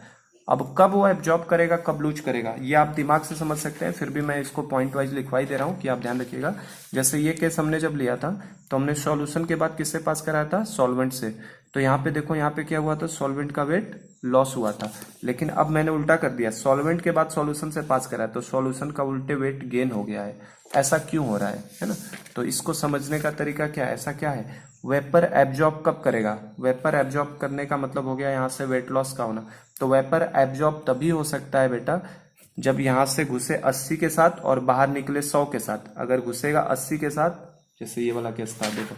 अब कब वो एब्जॉर्ब करेगा कब लूज करेगा ये आप दिमाग से समझ सकते हैं, फिर भी मैं इसको पॉइंट वाइज लिखवाई दे रहा हूं कि आप ध्यान रखिएगा। जैसे ये केस हमने जब लिया था तो हमने सॉल्यूशन के बाद किससे पास कराया था, सॉल्वेंट से। तो यहाँ पे देखो, यहाँ पे क्या हुआ था, सॉल्वेंट का वेट लॉस हुआ था। लेकिन अब मैंने उल्टा कर दिया, सॉल्वेंट के बाद सॉल्यूशन से पास कराया तो सॉल्यूशन का उल्टे वेट गेन हो गया है। ऐसा क्यों हो रहा है ना। तो इसको समझने का तरीका क्या है, ऐसा क्या है, वेपर एब्जॉर्ब कब करेगा, वेपर एब्जॉर्ब करने का मतलब हो गया यहाँ से वेट लॉस का होना। तो वेपर एब्जॉर्ब तभी हो सकता है बेटा जब यहां से घुसे 80 के साथ और बाहर निकले 100 के साथ। अगर घुसेगा 80 के साथ, जैसे ये वाला केस था देखो,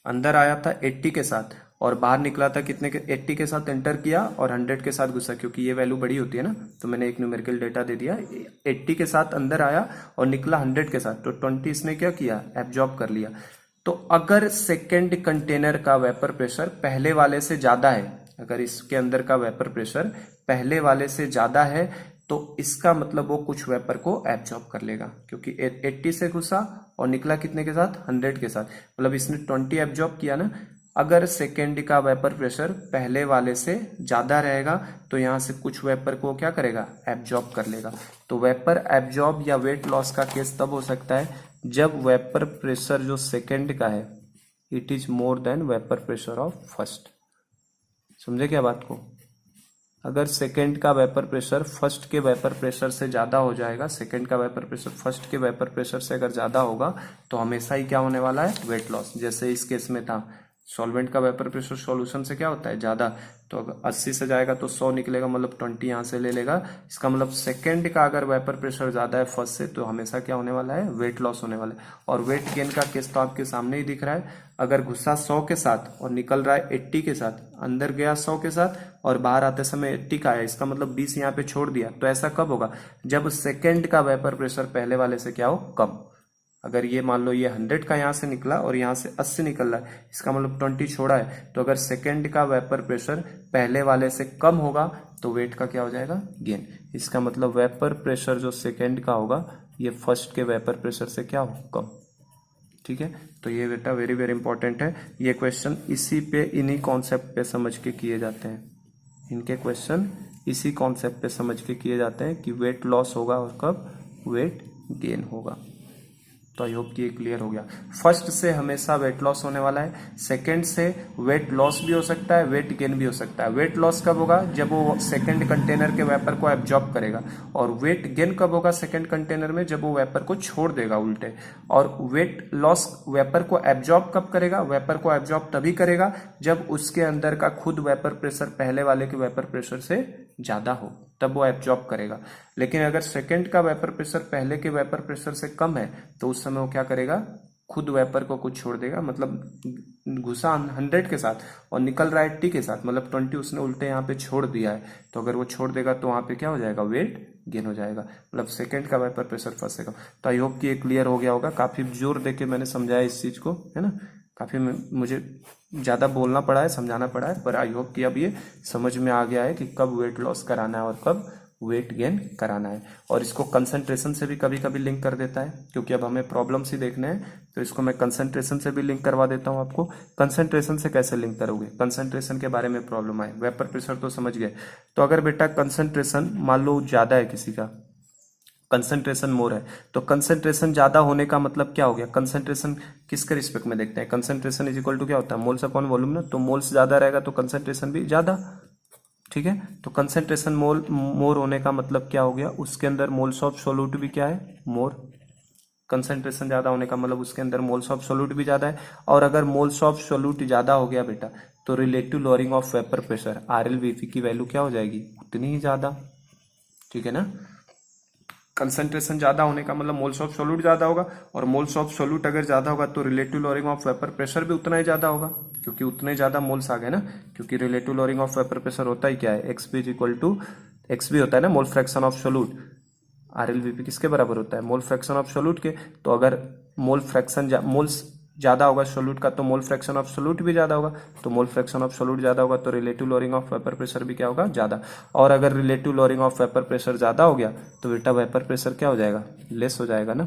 अंदर आया था 80 के साथ और बाहर निकला था कितने के, 80 के साथ एंटर किया और 100 के साथ घुसा, क्योंकि ये वैल्यू बड़ी होती है ना, तो मैंने एक न्यूमेरिकल डेटा दे दिया। 80 के साथ अंदर आया और निकला 100 के साथ, तो 20 इसने क्या किया, एब्जॉर्ब कर लिया। तो अगर सेकेंड कंटेनर का वेपर प्रेशर पहले वाले से ज्यादा है, अगर इसके अंदर का वेपर प्रेशर पहले वाले से ज्यादा है, तो इसका मतलब वो कुछ वेपर को एब्जॉर्ब कर लेगा, क्योंकि 80 से घुसा और निकला कितने के साथ, 100 के साथ, मतलब इसने 20 एब्जॉर्ब किया ना। अगर सेकेंड का वेपर प्रेशर पहले वाले से ज्यादा रहेगा तो यहां से कुछ वेपर को क्या करेगा, एब्जॉर्ब कर लेगा। तो वेपर एब्जॉर्ब या वेट लॉस का केस तब हो सकता है जब वेपर प्रेशर जो सेकेंड का है it is more than vapour pressure of first. समझे क्या बात को? अगर सेकेंड का वेपर प्रेशर फर्स्ट के वेपर प्रेशर से ज्यादा हो जाएगा, सेकेंड का वेपर प्रेशर फर्स्ट के वेपर प्रेशर से अगर ज्यादा होगा तो हमेशा ही क्या होने वाला है, वेट लॉस। जैसे इस केस में था, सॉल्वेंट का वेपर प्रेशर सॉल्यूशन से क्या होता है, ज्यादा, तो अगर 80 से जाएगा तो 100 निकलेगा, मतलब 20 यहां से ले लेगा। इसका मतलब सेकेंड का अगर वेपर प्रेशर ज्यादा है फर्स्ट से, तो हमेशा क्या होने वाला है, वेट लॉस होने वाला है। और वेट गेन का केस तो आपके सामने ही दिख रहा है। अगर घुसा 100 के साथ और निकल रहा है 80 के साथ, अंदर गया 100 के साथ और बाहर आते समय 80 का आया, इसका मतलब 20 यहाँ पे छोड़ दिया। तो ऐसा कब होगा, जब सेकेंड का वेपर प्रेशर पहले वाले से क्या हो, कम। अगर ये मान लो ये 100 का यहाँ से निकला और यहाँ से 80 निकल रहा है, इसका मतलब 20 छोड़ा है, तो अगर सेकेंड का वेपर प्रेशर पहले वाले से कम होगा तो वेट का क्या हो जाएगा, गेन। इसका मतलब वेपर प्रेशर जो सेकेंड का होगा ये फर्स्ट के वेपर प्रेशर से क्या हो, कम। ठीक है, तो ये बेटा वेरी वेरी इंपॉर्टेंट है। ये क्वेश्चन इसी पे, इन्हीं कॉन्सेप्ट पे समझ के किए जाते हैं। इनके क्वेश्चन इसी कॉन्सेप्ट पे समझ के किए जाते हैं कि वेट लॉस होगा और कब वेट गेन होगा। तो आई होप कि ये क्लियर हो गया। फर्स्ट से हमेशा वेट लॉस होने वाला है, सेकंड से वेट लॉस भी हो सकता है, वेट गेन भी हो सकता है। वेट लॉस कब होगा, जब वो सेकंड कंटेनर के वेपर को एब्जॉर्ब करेगा। और वेट गेन कब होगा सेकंड कंटेनर में, जब वो वेपर को छोड़ देगा उल्टे। और वेट लॉस वेपर को एब्जॉर्ब कब करेगा, वेपर को एब्जॉर्ब तभी करेगा जब उसके अंदर का खुद वेपर प्रेशर पहले वाले के वेपर प्रेशर से ज्यादा हो, तब वो एब्जॉर्ब करेगा। लेकिन अगर सेकंड का वेपर प्रेशर पहले के वेपर प्रेशर से कम है तो उस समय वो क्या करेगा, खुद वेपर को कुछ छोड़ देगा। मतलब घुसा 100 के साथ और निकल रहा है 80 के साथ, मतलब 20 उसने उल्टे यहाँ पे छोड़ दिया है। तो अगर वो छोड़ देगा तो वहां पे क्या हो जाएगा, वेट गेन हो जाएगा। मतलब सेकंड का वेपर प्रेशर फर्स्ट से कम। तो आई होप कि ये क्लियर हो गया होगा। काफी जोर देके मैंने समझाया इस चीज को, है ना। काफी मुझे ज्यादा बोलना पड़ा है, समझाना पड़ा है, पर आई होप कि अब ये समझ में आ गया है कि कब वेट लॉस कराना है और कब वेट गेन कराना है। और इसको कंसंट्रेशन से भी कभी कभी लिंक कर देता है, क्योंकि अब हमें प्रॉब्लम्स ही देखने हैं, तो इसको मैं कंसंट्रेशन से भी लिंक करवा देता हूं आपको। कंसंट्रेशन से कैसे लिंक करोगे, कंसंट्रेशन के बारे में प्रॉब्लम आए, वेपर प्रेशर तो समझ गए। तो अगर बेटा कंसंट्रेशन मान लो ज्यादा है, किसी का कंसंट्रेशन मोर है, तो कंसंट्रेशन ज्यादा होने का मतलब क्या हो गया, कंसंट्रेशन किसके रिस्पेक्ट में देखते हैं, कंसंट्रेशन इज इक्वल टू क्या होता है, मोल्स अपॉन वॉल्यूम ना। तो मोल्स ज्यादा रहेगा तो कंसंट्रेशन भी ज्यादा। ठीक है, तो कंसंट्रेशन मोर होने का मतलब क्या हो गया, उसके अंदर मोल्स ऑफ सोल्यूट भी क्या है, मोर। कंसंट्रेशन ज्यादा होने का मतलब उसके अंदर मोल्स ऑफ सोल्यूट भी ज्यादा है। और अगर मोल्स ऑफ सोल्यूट ज्यादा हो गया बेटा, तो relative lowering of vapour pressure RLVP की वैल्यू क्या हो जाएगी, उतनी ही ज्यादा। ठीक है ना, कंसंट्रेशन ज्यादा होने का मतलब मोल्स ऑफ सोल्यूट ज्यादा होगा, और मोल्स ऑफ सोल्यूट अगर ज्यादा होगा तो relative lowering of vapour pressure भी उतना ही ज्यादा होगा, क्योंकि उतने ज्यादा मोल्स आ गए ना। क्योंकि relative lowering of vapour pressure होता ही क्या है, XP is equal to XB होता है ना, mole fraction of solute. RLVP किसके बराबर होता है, मोल फ्रैक्शन ऑफ सोल्यूट के। तो अगर मोल फ्रैक्शन मोल्स ज्यादा होगा सोल्यूट का, तो मोल फ्रैक्शन ऑफ सोल्यूट भी ज्यादा होगा। तो मोल फ्रैक्शन ऑफ सोल्यूट ज्यादा होगा तो relative lowering of vapour pressure भी क्या होगा, ज्यादा। और अगर relative lowering of vapour pressure ज्यादा हो गया तो बेटा वेपर प्रेशर क्या हो जाएगा, लेस हो जाएगा ना।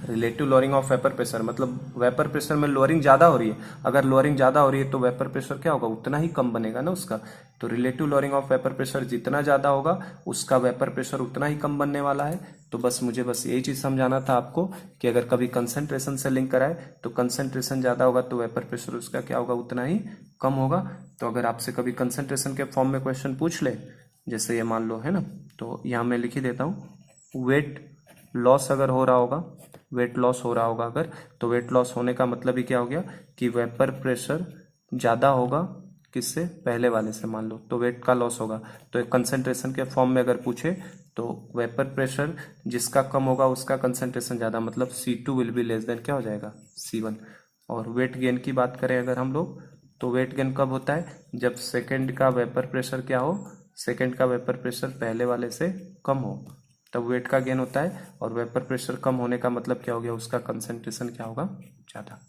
Relative lowering of vapour pressure मतलब वेपर प्रेशर में लोअरिंग ज्यादा हो रही है, अगर लोअरिंग ज्यादा हो रही है तो वेपर प्रेशर क्या होगा, उतना ही कम बनेगा ना उसका। तो relative lowering of vapour pressure जितना ज्यादा होगा उसका वेपर प्रेशर उतना ही कम बनने वाला है। तो बस मुझे बस यही चीज समझाना था आपको कि अगर कभी कंसंट्रेशन से लिंक कराए तो कंसंट्रेशन ज्यादा होगा तो वेपर प्रेशर उसका क्या होगा, उतना ही कम होगा। तो अगर आपसे कभी कंसंट्रेशन के फॉर्म में क्वेश्चन पूछ ले, जैसे ये मान लो है ना, तो यहाँ मैं लिख ही देता हूँ, वेट लॉस अगर हो रहा होगा, वेट लॉस हो रहा होगा अगर, तो वेट लॉस होने का मतलब ही क्या हो गया कि वेपर प्रेशर ज्यादा होगा किससे, पहले वाले से मान लो, तो वेट का लॉस होगा। तो एक कंसंट्रेशन के फॉर्म में अगर पूछे तो वेपर प्रेशर जिसका कम होगा उसका कंसंट्रेशन ज़्यादा, मतलब C2 will be less than क्या हो जाएगा C1। और वेट गेन की बात करें अगर हम लोग, तो वेट गेन कब होता है, जब सेकंड का वेपर प्रेशर क्या हो, सेकंड का वेपर प्रेशर पहले वाले से कम हो, तब वेट का गेन होता है। और वेपर प्रेशर कम होने का मतलब क्या हो गया, उसका कंसंट्रेशन क्या होगा, ज़्यादा।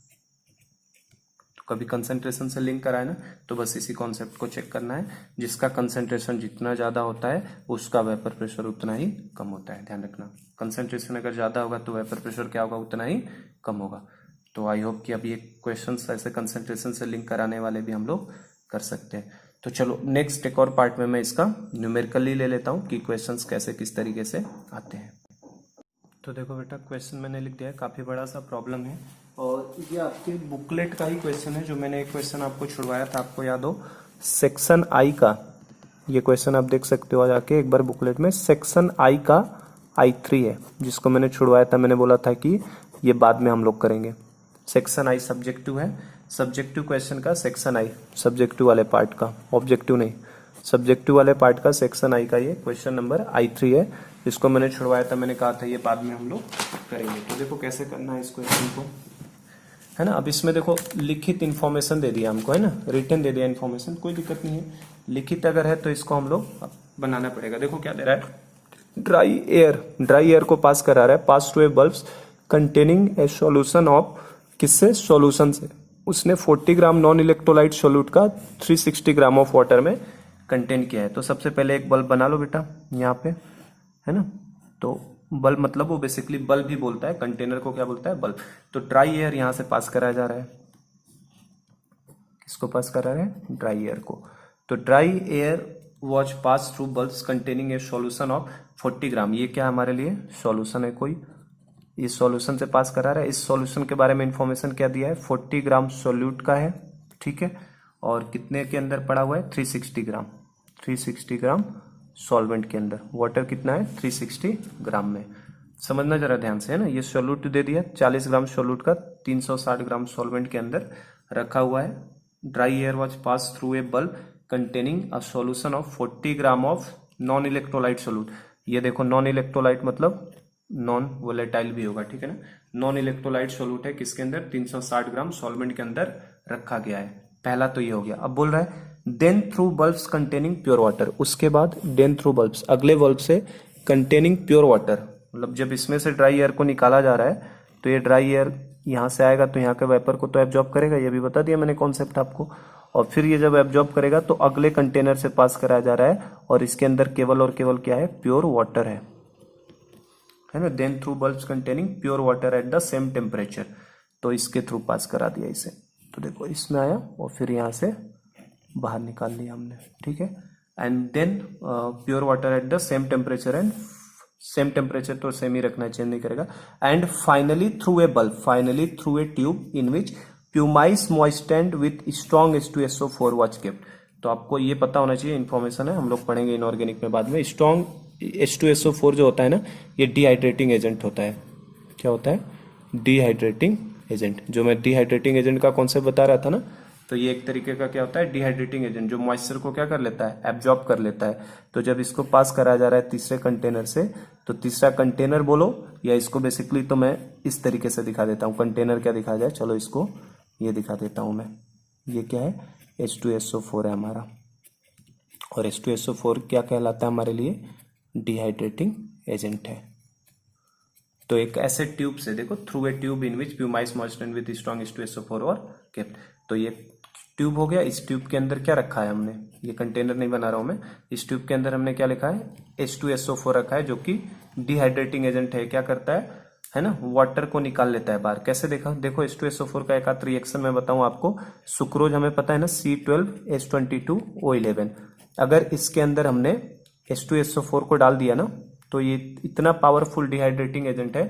कभी कंसंट्रेशन से लिंक करा है ना, तो बस इसी कॉन्सेप्ट को चेक करना है, जिसका कंसंट्रेशन जितना ज़्यादा होता है उसका वेपर प्रेशर उतना ही कम होता है, ध्यान रखना। कंसंट्रेशन अगर ज़्यादा होगा तो वेपर प्रेशर क्या होगा, उतना ही कम होगा। तो आई होप कि अब ये क्वेश्चंस ऐसे कंसंट्रेशन से लिंक कराने वाले भी हम लोग कर सकते हैं। तो चलो नेक्स्ट एक और पार्ट में मैं इसका न्यूमेरिकली ले लेता हूँ कि क्वेश्चंस कैसे किस तरीके से आते हैं। तो देखो बेटा, क्वेश्चन मैंने लिख दिया है, काफ़ी बड़ा सा प्रॉब्लम है और ये आपके बुकलेट का ही क्वेश्चन है। जो मैंने एक क्वेश्चन आपको छुड़वाया था, आपको याद हो, सेक्शन आई का ये क्वेश्चन आप देख सकते हो जाके एक बार बुकलेट में। सेक्शन आई का I3 है, जिसको मैंने छुड़वाया था। मैंने बोला था कि ये बाद में हम लोग करेंगे। सेक्शन आई सब्जेक्टिव है, सब्जेक्टिव क्वेश्चन का सेक्शन आई, सब्जेक्टिव वाले पार्ट का, ऑब्जेक्टिव नहीं, सब्जेक्टिव वाले पार्ट का सेक्शन आई का ये क्वेश्चन नंबर I3 है। इसको मैंने छुड़वाया था, मैंने कहा था ये बाद में हम लोग करेंगे। तो देखो कैसे करना है इस क्वेश्चन को, है ना। अब इसमें देखो लिखित इन्फॉर्मेशन दे दिया हमको, है ना, रिटन दे दिया इन्फॉर्मेशन, कोई दिक्कत नहीं है। लिखित अगर है तो इसको हम लोग बनाना पड़ेगा। देखो क्या दे रहा है, ड्राई एयर को पास करा रहा है, pass to a bulbs containing a solution of, किससे, सॉल्यूशन से। उसने 40 ग्राम नॉन इलेक्ट्रोलाइट सोल्यूट का 360 ग्राम ऑफ वाटर में कंटेन किया है। तो सबसे पहले एक बल्ब बना लो बेटा यहाँ पे, है ना। तो बल्ब मतलब वो बेसिकली बल्ब ही बोलता है, कंटेनर को क्या बोलता है, बल्ब। तो ड्राई एयर यहां से पास कराया जा रहा है, किसको पास करा रहे हैं, ड्राई एयर को। तो dry air was pass through bulbs containing a solution of 40 ग्राम। ये क्या हमारे लिए सॉल्यूशन है कोई, इस सॉल्यूशन से पास करा रहा है। इस सॉल्यूशन के बारे में इंफॉर्मेशन क्या दिया है, 40 ग्राम सोल्यूट का है, ठीक है। और कितने के अंदर पड़ा हुआ है, 360 ग्राम, 360 ग्राम सॉल्वेंट के अंदर। वाटर कितना है, 360 ग्राम में। समझना जरा ध्यान से, है ना। ये सोल्यूट दे दिया 40 ग्राम सोल्यूट का 360 ग्राम सॉल्वेंट के अंदर रखा हुआ है। Dry air was pass through a bulb containing a solution of 40 gram of non electrolyte solute. ये देखो नॉन इलेक्ट्रोलाइट मतलब नॉन वोलेटाइल भी होगा, ठीक है ना। नॉन इलेक्ट्रोलाइट सोल्यूट है किसके अंदर, 360 ग्राम सॉल्वेंट के अंदर रखा गया है। पहला तो ये हो गया। अब बोल रहा है then through bulbs containing pure water, उसके बाद देन थ्रू बल्ब्स, अगले बल्ब से कंटेनिंग प्योर वाटर, मतलब जब इसमें से ड्राई एयर को निकाला जा रहा है तो ये ड्राई एयर यहाँ से आएगा तो यहाँ के वेपर को तो एब्जॉर्ब करेगा, ये भी बता दिया मैंने कॉन्सेप्ट आपको। और फिर ये जब एब्जॉर्ब करेगा तो अगले कंटेनर से पास कराया जा रहा है और इसके अंदर केवल और केवल क्या है, प्योर वाटर है ना। Then through bulbs containing pure water at the same temperature, तो इसके थ्रू पास करा दिया इसे। तो देखो इसमें आया और फिर यहाँ से बाहर निकाल लिया हमने, ठीक है। And then pure water at the same temperature, and same temperature तो सेम ही रखना है, चेंज नहीं करेगा। And finally through a bulb, finally through a tube in which pumice moistened with strong H2SO4 was kept. तो आपको ये पता होना चाहिए, इन्फॉर्मेशन है, हम लोग पढ़ेंगे इनऑर्गेनिक में बाद में। स्ट्रॉन्ग H2SO4 जो होता है ना, ये डिहाइड्रेटिंग एजेंट होता है। क्या होता है, डिहाइड्रेटिंग एजेंट। जो मैं डिहाइड्रेटिंग एजेंट का कॉन्सेप्ट बता रहा था ना, तो ये एक तरीके का क्या होता है, डिहाइड्रेटिंग एजेंट, जो मॉइस्चर को क्या कर लेता है, एब्जॉर्ब कर लेता है। तो जब इसको पास कराया जा रहा है तीसरे कंटेनर से, तो तीसरा कंटेनर बोलो या इसको बेसिकली तो मैं इस तरीके से दिखा देता हूँ। कंटेनर क्या दिखाया जाए, चलो इसको ये दिखा देता हूँ मैं। ये क्या है, H2SO4 है हमारा, और H2SO4 क्या कहलाता है हमारे लिए, डिहाइड्रेटिंग एजेंट है। तो एक ऐसे ट्यूब से देखो, through a tube in which pumice moisture with strong H2SO4 और केप्ट। तो ये ट्यूब हो गया। इस ट्यूब के अंदर क्या रखा है हमने, ये कंटेनर नहीं बना रहा हूं मैं, इस ट्यूब के अंदर हमने क्या लिखा है, H2SO4 रखा है, जो कि डिहाइड्रेटिंग एजेंट है। क्या करता है ना, वाटर को निकाल लेता है बाहर। कैसे देखा, देखो H2SO4 का एक आध रिएक्शन मैं बताऊं आपको। सुक्रोज हमें पता है ना, C12H22O11। अगर इसके अंदर हमने H2SO4 को डाल दिया ना, तो ये इतना पावरफुल डिहाइड्रेटिंग एजेंट है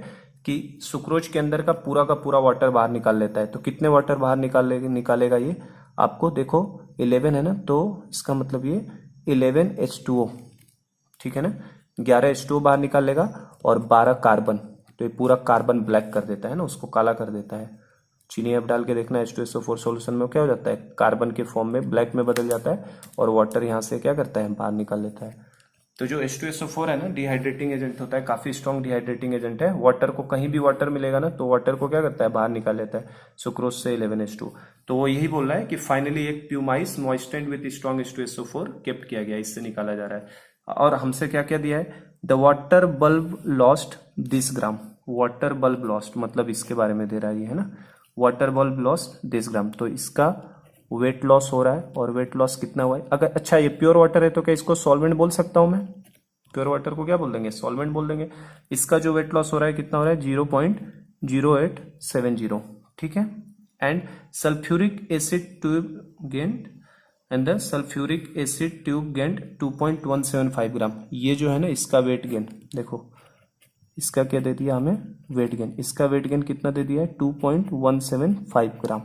कि सुक्रोज के अंदर का पूरा वाटर बाहर निकाल लेता है। तो कितने वाटर बाहर निकालेगा ये, आपको देखो 11 है ना, तो इसका मतलब ये 11H2O, ठीक है ना। 11 H2O बाहर निकाल लेगा और 12 कार्बन, तो ये पूरा कार्बन ब्लैक कर देता है ना, उसको काला कर देता है। चीनी अब डाल के देखना H2SO4 सॉल्यूशन में क्या हो जाता है, कार्बन के फॉर्म में ब्लैक में बदल जाता है और वाटर यहाँ से क्या करता है, बाहर निकाल लेता है। तो जो H2SO4 है ना, डिहाइड्रेटिंग एजेंट होता है, काफी स्ट्रॉन्ग डिहाइड्रेटिंग एजेंट है। वाटर को कहीं भी वाटर मिलेगा ना तो वाटर को क्या करता है, बाहर निकाल लेता है सुक्रोज से 11H2। तो वो यही बोल रहा है कि फाइनली एक pumice moistened with strong H2SO4 kept किया गया, इससे निकाला जा रहा है। और हमसे क्या क्या दिया है, the water bulb lost this gram. Water bulb lost मतलब इसके बारे में दे रहा है ये, है ना, वाटर बल्ब लॉस्ट दिस ग्राम। तो इसका वेट लॉस हो रहा है, और वेट लॉस कितना हुआ है। अगर अच्छा ये प्योर वाटर है तो क्या इसको सॉल्वेंट बोल सकता हूं मैं, प्योर वाटर को क्या बोल देंगे, सॉल्वेंट बोल देंगे। इसका जो वेट लॉस हो रहा है कितना हो रहा है, 0.0870, ठीक है। And sulphuric acid tube gained, and the sulphuric acid tube gained 2.175 ग्राम। ये जो है ना इसका वेट गेन, देखो इसका क्या दे दिया हमें, वेट गेन। इसका वेट गेन कितना दे दिया है, 2.175 ग्राम।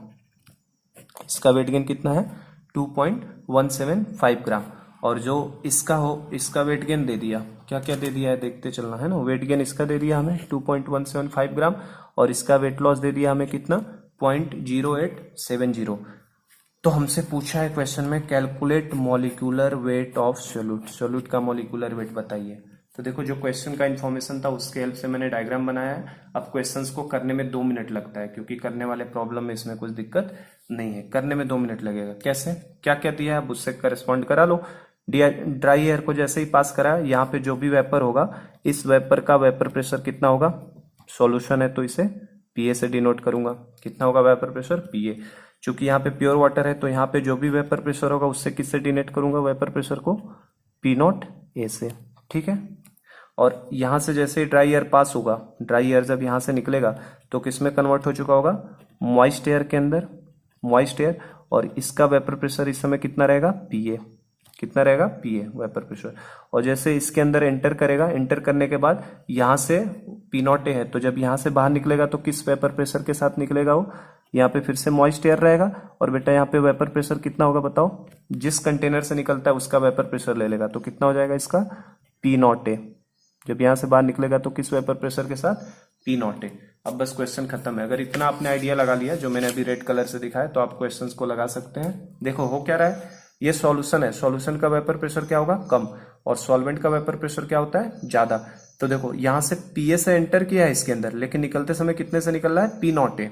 इसका वेट गेन कितना है, 2.175 ग्राम। और जो इसका हो, इसका वेट गेन दे दिया, क्या क्या दे दिया है देखते चलना, है ना। वेट गेन इसका दे दिया हमें 2.175 ग्राम, और इसका वेट लॉस दे दिया हमें कितना, 0.0870। तो हमसे पूछा है क्वेश्चन में, calculate molecular weight of solute. Solute का मॉलिक्यूलर वेट बताइए। तो देखो जो क्वेश्चन का इन्फॉर्मेशन था उसके हेल्प से मैंने डायग्राम बनाया है। अब क्वेश्चंस को करने में 2 मिनट लगता है, क्योंकि करने वाले प्रॉब्लम में इसमें कुछ दिक्कत नहीं है, करने में 2 मिनट लगेगा। कैसे, क्या क्या दिया है अब उससे करस्पॉन्ड करा लो। ड्राई एयर को जैसे ही पास करा, यहाँ पे जो भी वेपर होगा, इस वेपर का वेपर प्रेशर कितना होगा, सॉल्यूशन है तो इसे पीए से डिनोट करूंगा। कितना होगा वेपर प्रेशर, पीए। चूंकि यहाँ पे प्योर वाटर है तो यहाँ पे जो भी वेपर प्रेशर होगा उससे किससे डिनोट करूंगा वेपर प्रेशर को, पी नॉट ए से, ठीक है। और यहां से जैसे ड्राई एयर पास होगा, ड्राई एयर जब यहां से निकलेगा तो किस में कन्वर्ट हो चुका होगा, मॉइस्ट एयर के अंदर, मॉइस्ट एयर। और इसका वेपर प्रेशर इस समय कितना रहेगा, पीए। कितना रहेगा, पीए वेपर प्रेशर। और जैसे इसके अंदर एंटर करेगा, एंटर करने के बाद यहां से पी नॉट ए है, तो जब यहां से बाहर निकलेगा तो किस वेपर प्रेशर के साथ निकलेगा वो, यहाँ पे फिर से मॉइस्ट एयर रहेगा। और बेटा यहाँ पे वेपर प्रेशर कितना होगा बताओ, जिस कंटेनर से निकलता है उसका वेपर प्रेशर ले लेगा, तो कितना हो जाएगा इसका, पी नॉट ए। जब यहां से बाहर निकलेगा तो किस वेपर प्रेशर के साथ, पी नॉट ए। अब बस क्वेश्चन खत्म है। अगर इतना आपने आइडिया लगा लिया जो मैंने अभी रेड कलर से दिखाया, तो आप क्वेश्चंस को लगा सकते हैं। देखो हो क्या रहा है, ये सॉल्यूशन है, सॉल्यूशन का वेपर प्रेशर क्या होगा, कम, और सॉल्वेंट का वेपर प्रेशर क्या होता है, ज्यादा। तो देखो यहां से पीए से एंटर किया है इसके अंदर, लेकिन निकलते समय कितने से निकल रहा है, पी नॉट ए।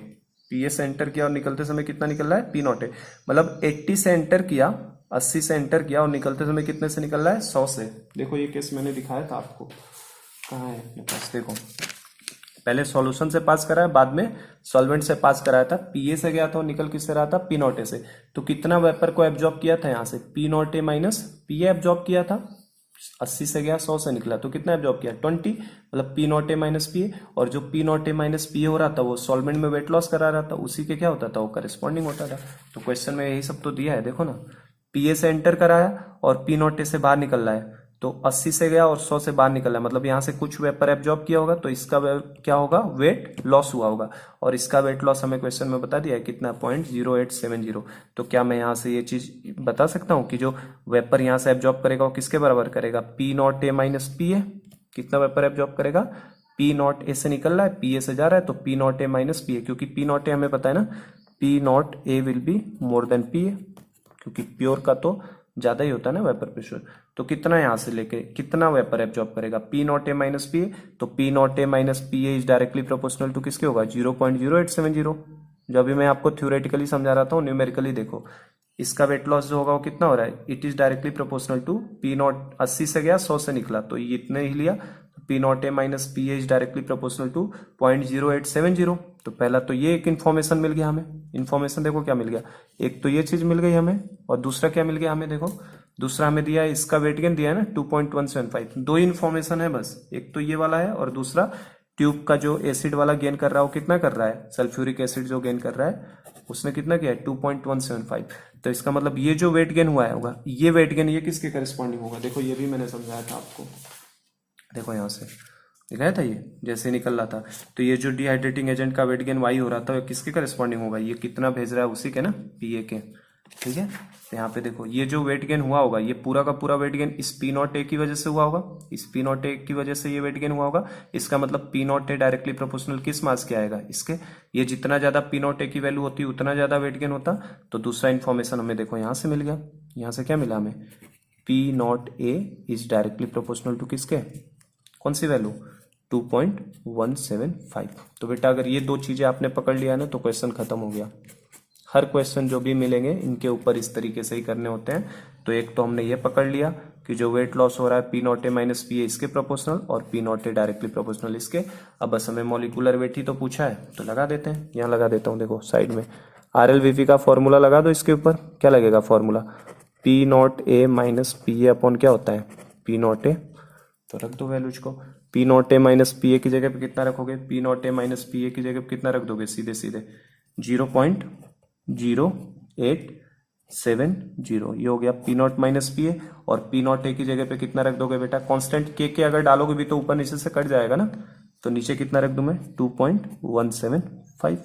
पीए से एंटर किया और निकलते समय कितना निकल रहा है, पी नॉट ए। मतलब 80 से एंटर किया, 80 से एंटर किया, और निकलते समय कितने से निकल रहा है, 100 से। देखो ये केस मैंने दिखाया था आपको, कहाँ है अपने पास, देखो पहले सॉल्यूशन से पास कराया, बाद में सॉल्वेंट से पास कराया था। पीए से गया था और निकल किससे रहा था, पी नॉट ए से। तो कितना वेपर को एब्जॉर्ब किया था यहाँ से, P not A minus PA absorb किया था। 80 से गया, 100 से निकला, तो कितना एब्जॉर्ब किया, 20। मतलब पी नॉट ए माइनस पीए। और जो पी नॉट ए माइनस पीए हो रहा था वो सॉल्वेंट में वेट लॉस करा रहा था, उसी के क्या होता था, वो करस्पॉन्डिंग होता था। तो क्वेश्चन में यही सब तो दिया है, देखो ना, पीए से एंटर कराया और पी नॉट ए से बाहर निकल रहा है। तो 80 से गया और 100 से बाहर निकला, मतलब यहां से कुछ वेपर एब्जॉर्ब किया होगा, तो इसका क्या होगा, वेट लॉस हुआ होगा। और इसका वेट लॉस हमें क्वेश्चन में बता दिया है कितना, 0.0870। तो क्या मैं यहां से ये चीज बता सकता हूं कि जो वेपर यहां से एब्जॉर्ब करेगा वो किसके बराबर करेगा, P not A minus P ए। कितना वेपर एब्जॉर्ब करेगा, पी नॉट ए से निकल रहा है, पी ए से जा रहा है, तो P not A minus P ए। क्योंकि पी नॉट ए हमें पता है ना, P not a will be more than P A, क्योंकि प्योर का तो ज्यादा ही होता है ना वेपर प्रेशर। तो कितना यहां से लेके कितना वेपर एब्जॉर्ब करेगा, P not A minus P A. तो P not A minus P A is directly proportional to किसके होगा, 0.0870। जो अभी मैं आपको थ्योरेटिकली समझा रहा था, न्यूमेरिकली देखो इसका वेट लॉस जो होगा वो कितना हो रहा है, it is directly proportional to P not. 80 से गया, 100 से निकला, तो ये इतने ही लिया। P not A minus P A is directly proportional to 0.0870। तो पहला तो ये एक इन्फॉर्मेशन मिल गया हमें। इन्फॉर्मेशन देखो क्या मिल गया, एक तो ये चीज मिल गई हमें, और दूसरा क्या मिल गया हमें, देखो दूसरा हमें दिया है, इसका वेट गेन दिया है ना 2.175। दो इन्फॉर्मेशन है बस, एक तो ये वाला है और दूसरा ट्यूब का जो एसिड वाला गेन कर रहा है वो कितना कर रहा है, सल्फ्यूरिक एसिड जो गेन कर रहा है उसने कितना किया है, 2.175। तो इसका मतलब ये जो वेट गेन हुआ है होगा, ये वेट गेन ये किसके करस्पॉन्डिंग होगा, देखो ये भी मैंने समझाया था आपको। देखो यहां से दिखाया था, ये जैसे निकल रहा था, तो ये जो डिहाइड्रेटिंग एजेंट का वेट गेन वाई हो रहा था किसके करस्पॉन्डिंग होगा, ये कितना भेज रहा है उसी के ना, पीए के। ठीक है, तो यहाँ पे देखो ये जो वेट गेन हुआ होगा, ये पूरा का पूरा वेट गेन इस पी नॉट ए की वजह से हुआ होगा, इस पी नॉट ए की वजह से ये वेट गेन हुआ होगा। इसका मतलब P not a directly proportional किस मास के आएगा, इसके। ये जितना ज्यादा पी नॉट ए की वैल्यू होती उतना ज्यादा वेट गेन होता। तो दूसरा इन्फॉर्मेशन हमें देखो यहाँ से मिल गया, यहाँ से क्या मिला हमें, P not A is directly proportional to किसके, कौन सी वैल्यू, 2.175। तो बेटा अगर ये दो चीजें आपने पकड़ लिया ना तो क्वेश्चन खत्म हो गया। हर क्वेश्चन जो भी मिलेंगे इनके ऊपर इस तरीके से ही करने होते हैं। तो एक तो हमने ये पकड़ लिया कि जो वेट लॉस हो रहा है P not A minus P ए इसके प्रोपोर्शनल और P not a directly proportional इसके। अब बस हमें मॉलिक्यूलर वेट ही तो पूछा है तो लगा देते हैं, यहाँ लगा देता हूँ, देखो साइड में RLVP का फॉर्मूला लगा दो। इसके ऊपर क्या लगेगा formula, P not A minus P A upon क्या होता है, पी नॉट ए। तो रख दो वैल्यूज को, P not A minus P A की जगह पे कितना रखोगे, P not A minus P A की जगह पे कितना रख दोगे, सीधे सीधे 0.0870। ये हो गया P not minus P A. और पी नॉट ए की जगह पे कितना रख दोगे बेटा, कांस्टेंट के अगर डालोगे भी तो ऊपर नीचे से कट जाएगा ना, तो नीचे कितना रख दूं मैं, 2.175।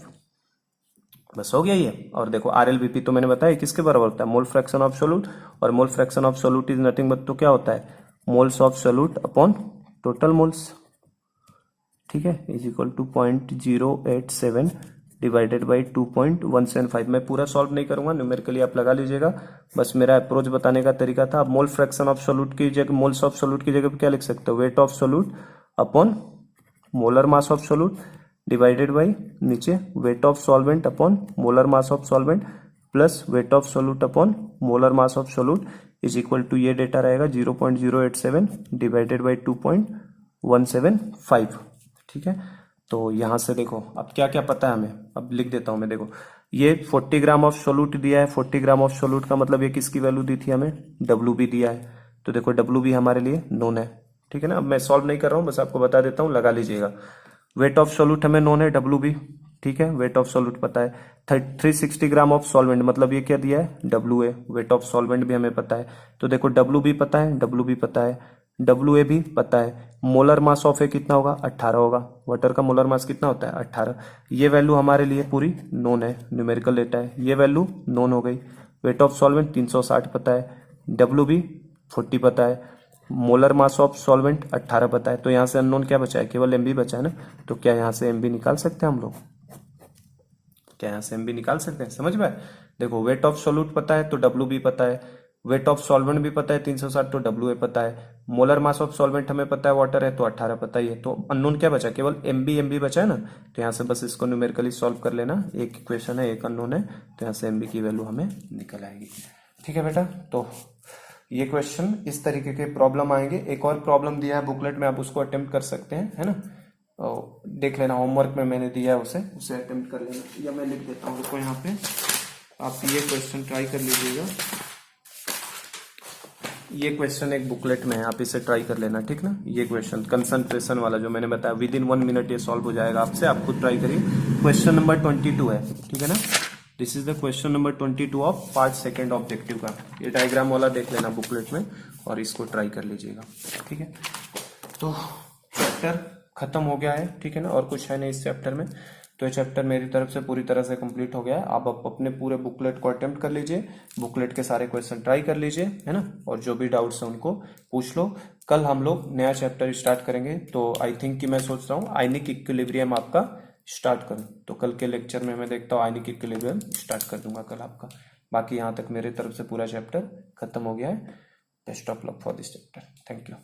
बस हो गया ये। और देखो RLVP तो मैंने बताया किसके बराबर होता है, मोल फ्रैक्शन ऑफ सोल्यूट। और mole fraction of solute is nothing but तो क्या होता है, moles of solute upon total moles, ठीक है, is equal to 0.087 divided by 2.175। मैं पूरा सॉल्व नहीं करूंगा, न्यूमेरिकली आप लगा लीजिएगा, बस मेरा अप्रोच बताने का तरीका था। अब मोल फ्रैक्शन ऑफ सोल्यूट की जगह, मोल्स ऑफ सोल्यूट की जगह पे क्या लिख सकते हो, weight of solute upon molar mass of solute divided by नीचे weight of solvent upon molar mass of solvent plus weight of solute upon molar mass of solute is equal to ये data रहेगा 0.087 divided by 2.175। ठीक है, तो यहां से देखो अब क्या क्या पता है हमें, अब लिख देता हूं मैं। देखो ये 40 ग्राम ऑफ सोल्यूट दिया है, 40 ग्राम ऑफ सोल्यूट का मतलब ये किसकी वैल्यू दी थी हमें, डब्ल्यू भी दिया है। तो देखो डब्ल्यू भी हमारे लिए नोन है, ठीक है ना। अब मैं सॉल्व नहीं कर रहा हूं, बस आपको बता देता हूं, लगा लीजिएगा। वेट ऑफ सोल्यूट हमें नोन है, डब्ल्यू भी, ठीक है, वेट ऑफ सोल्यूट पता है। 360 ग्राम ऑफ सॉल्वेंट मतलब ये क्या दिया है, W A. Wait of solvent भी हमें पता है, तो देखो डब्ल्यू भी पता है, डब्ल्यू भी पता है, डब्ल्यू ए भी पता है। मोलर मास ऑफ ए कितना होगा, 18 होगा। वाटर का मोलर मास कितना होता है, 18। ये वैल्यू हमारे लिए पूरी नोन है, न्यूमेरिकल डेटा है, ये वैल्यू नोन हो गई। वेट ऑफ सॉल्वेंट 360 पता है, डब्ल्यू भी 40 पता है, मोलर मास ऑफ सॉल्वेंट 18 पता है। तो यहां से अननोन क्या बचा है, केवल एमबी बचा है ना। तो क्या यहां से एमबी निकाल सकते हैं हम लोग, क्या यहां से एमबी निकाल सकते हैं, समझ में। देखो वेट ऑफ सोल्यूट पता है तो डब्ल्यू भी पता है, वेट ऑफ सॉल्वेंट भी पता है 360 तो डब्ल्यू ए पता है, मोलर मास ऑफ सॉल्वेंट हमें पता है वाटर है तो 18 पता ही है। तो अननोन क्या बचा, केवल एमबी बचा है ना। तो यहाँ से बस इसको न्यूमेरिकली सॉल्व कर लेना, एक इक्वेशन है एक अननोन है, तो यहाँ से एमबी की वैल्यू हमें निकल आएगी। ठीक है बेटा, तो ये क्वेश्चन इस तरीके के प्रॉब्लम आएंगे। एक और प्रॉब्लम दिया है बुकलेट में, आप उसको अटेम्प्ट कर सकते हैं, है ना। देख लेना, होमवर्क में मैंने दिया है उसे अटेम्प्ट कर लेना, या मैं लिख देता हूँ रुको यहाँ पे, आप ये क्वेश्चन ट्राई कर लीजिएगा। ये क्वेश्चन एक बुकलेट में है, आप इसे ट्राई कर लेना, ठीक ना। ये क्वेश्चन कंसंट्रेशन वाला जो मैंने बताया, विद इन 1 मिनट ये सॉल्व हो जाएगा आपसे, आप खुद ट्राई करिए। क्वेश्चन नंबर 22 है, ठीक है ना। This is the question number 22 of part second objective का। ये डायग्राम वाला देख लेना बुकलेट में और इसको ट्राई कर लीजिएगा, ठीक है। तो चैप्टर खत्म हो गया है, ठीक है ना, और कुछ है नहीं इस चैप्टर में। तो ये चैप्टर मेरी तरफ से पूरी तरह से कंप्लीट हो गया है। आप अपने पूरे बुकलेट को अटेम्प्ट कर लीजिए, बुकलेट के सारे क्वेश्चन ट्राई कर लीजिए, है ना, और जो भी डाउट्स हैं उनको पूछ लो। कल हम लोग नया चैप्टर स्टार्ट करेंगे, तो आई थिंक कि मैं सोच रहा हूँ आयनिक इक्विलिब्रियम आपका स्टार्ट करूँ। तो कल के लेक्चर में मैं देखता हूँ आयनिक इक्विलिब्रियम स्टार्ट कर दूंगा कल आपका। बाकी यहाँ तक मेरे तरफ से पूरा चैप्टर खत्म हो गया है। Best of luck for this chapter, thank you.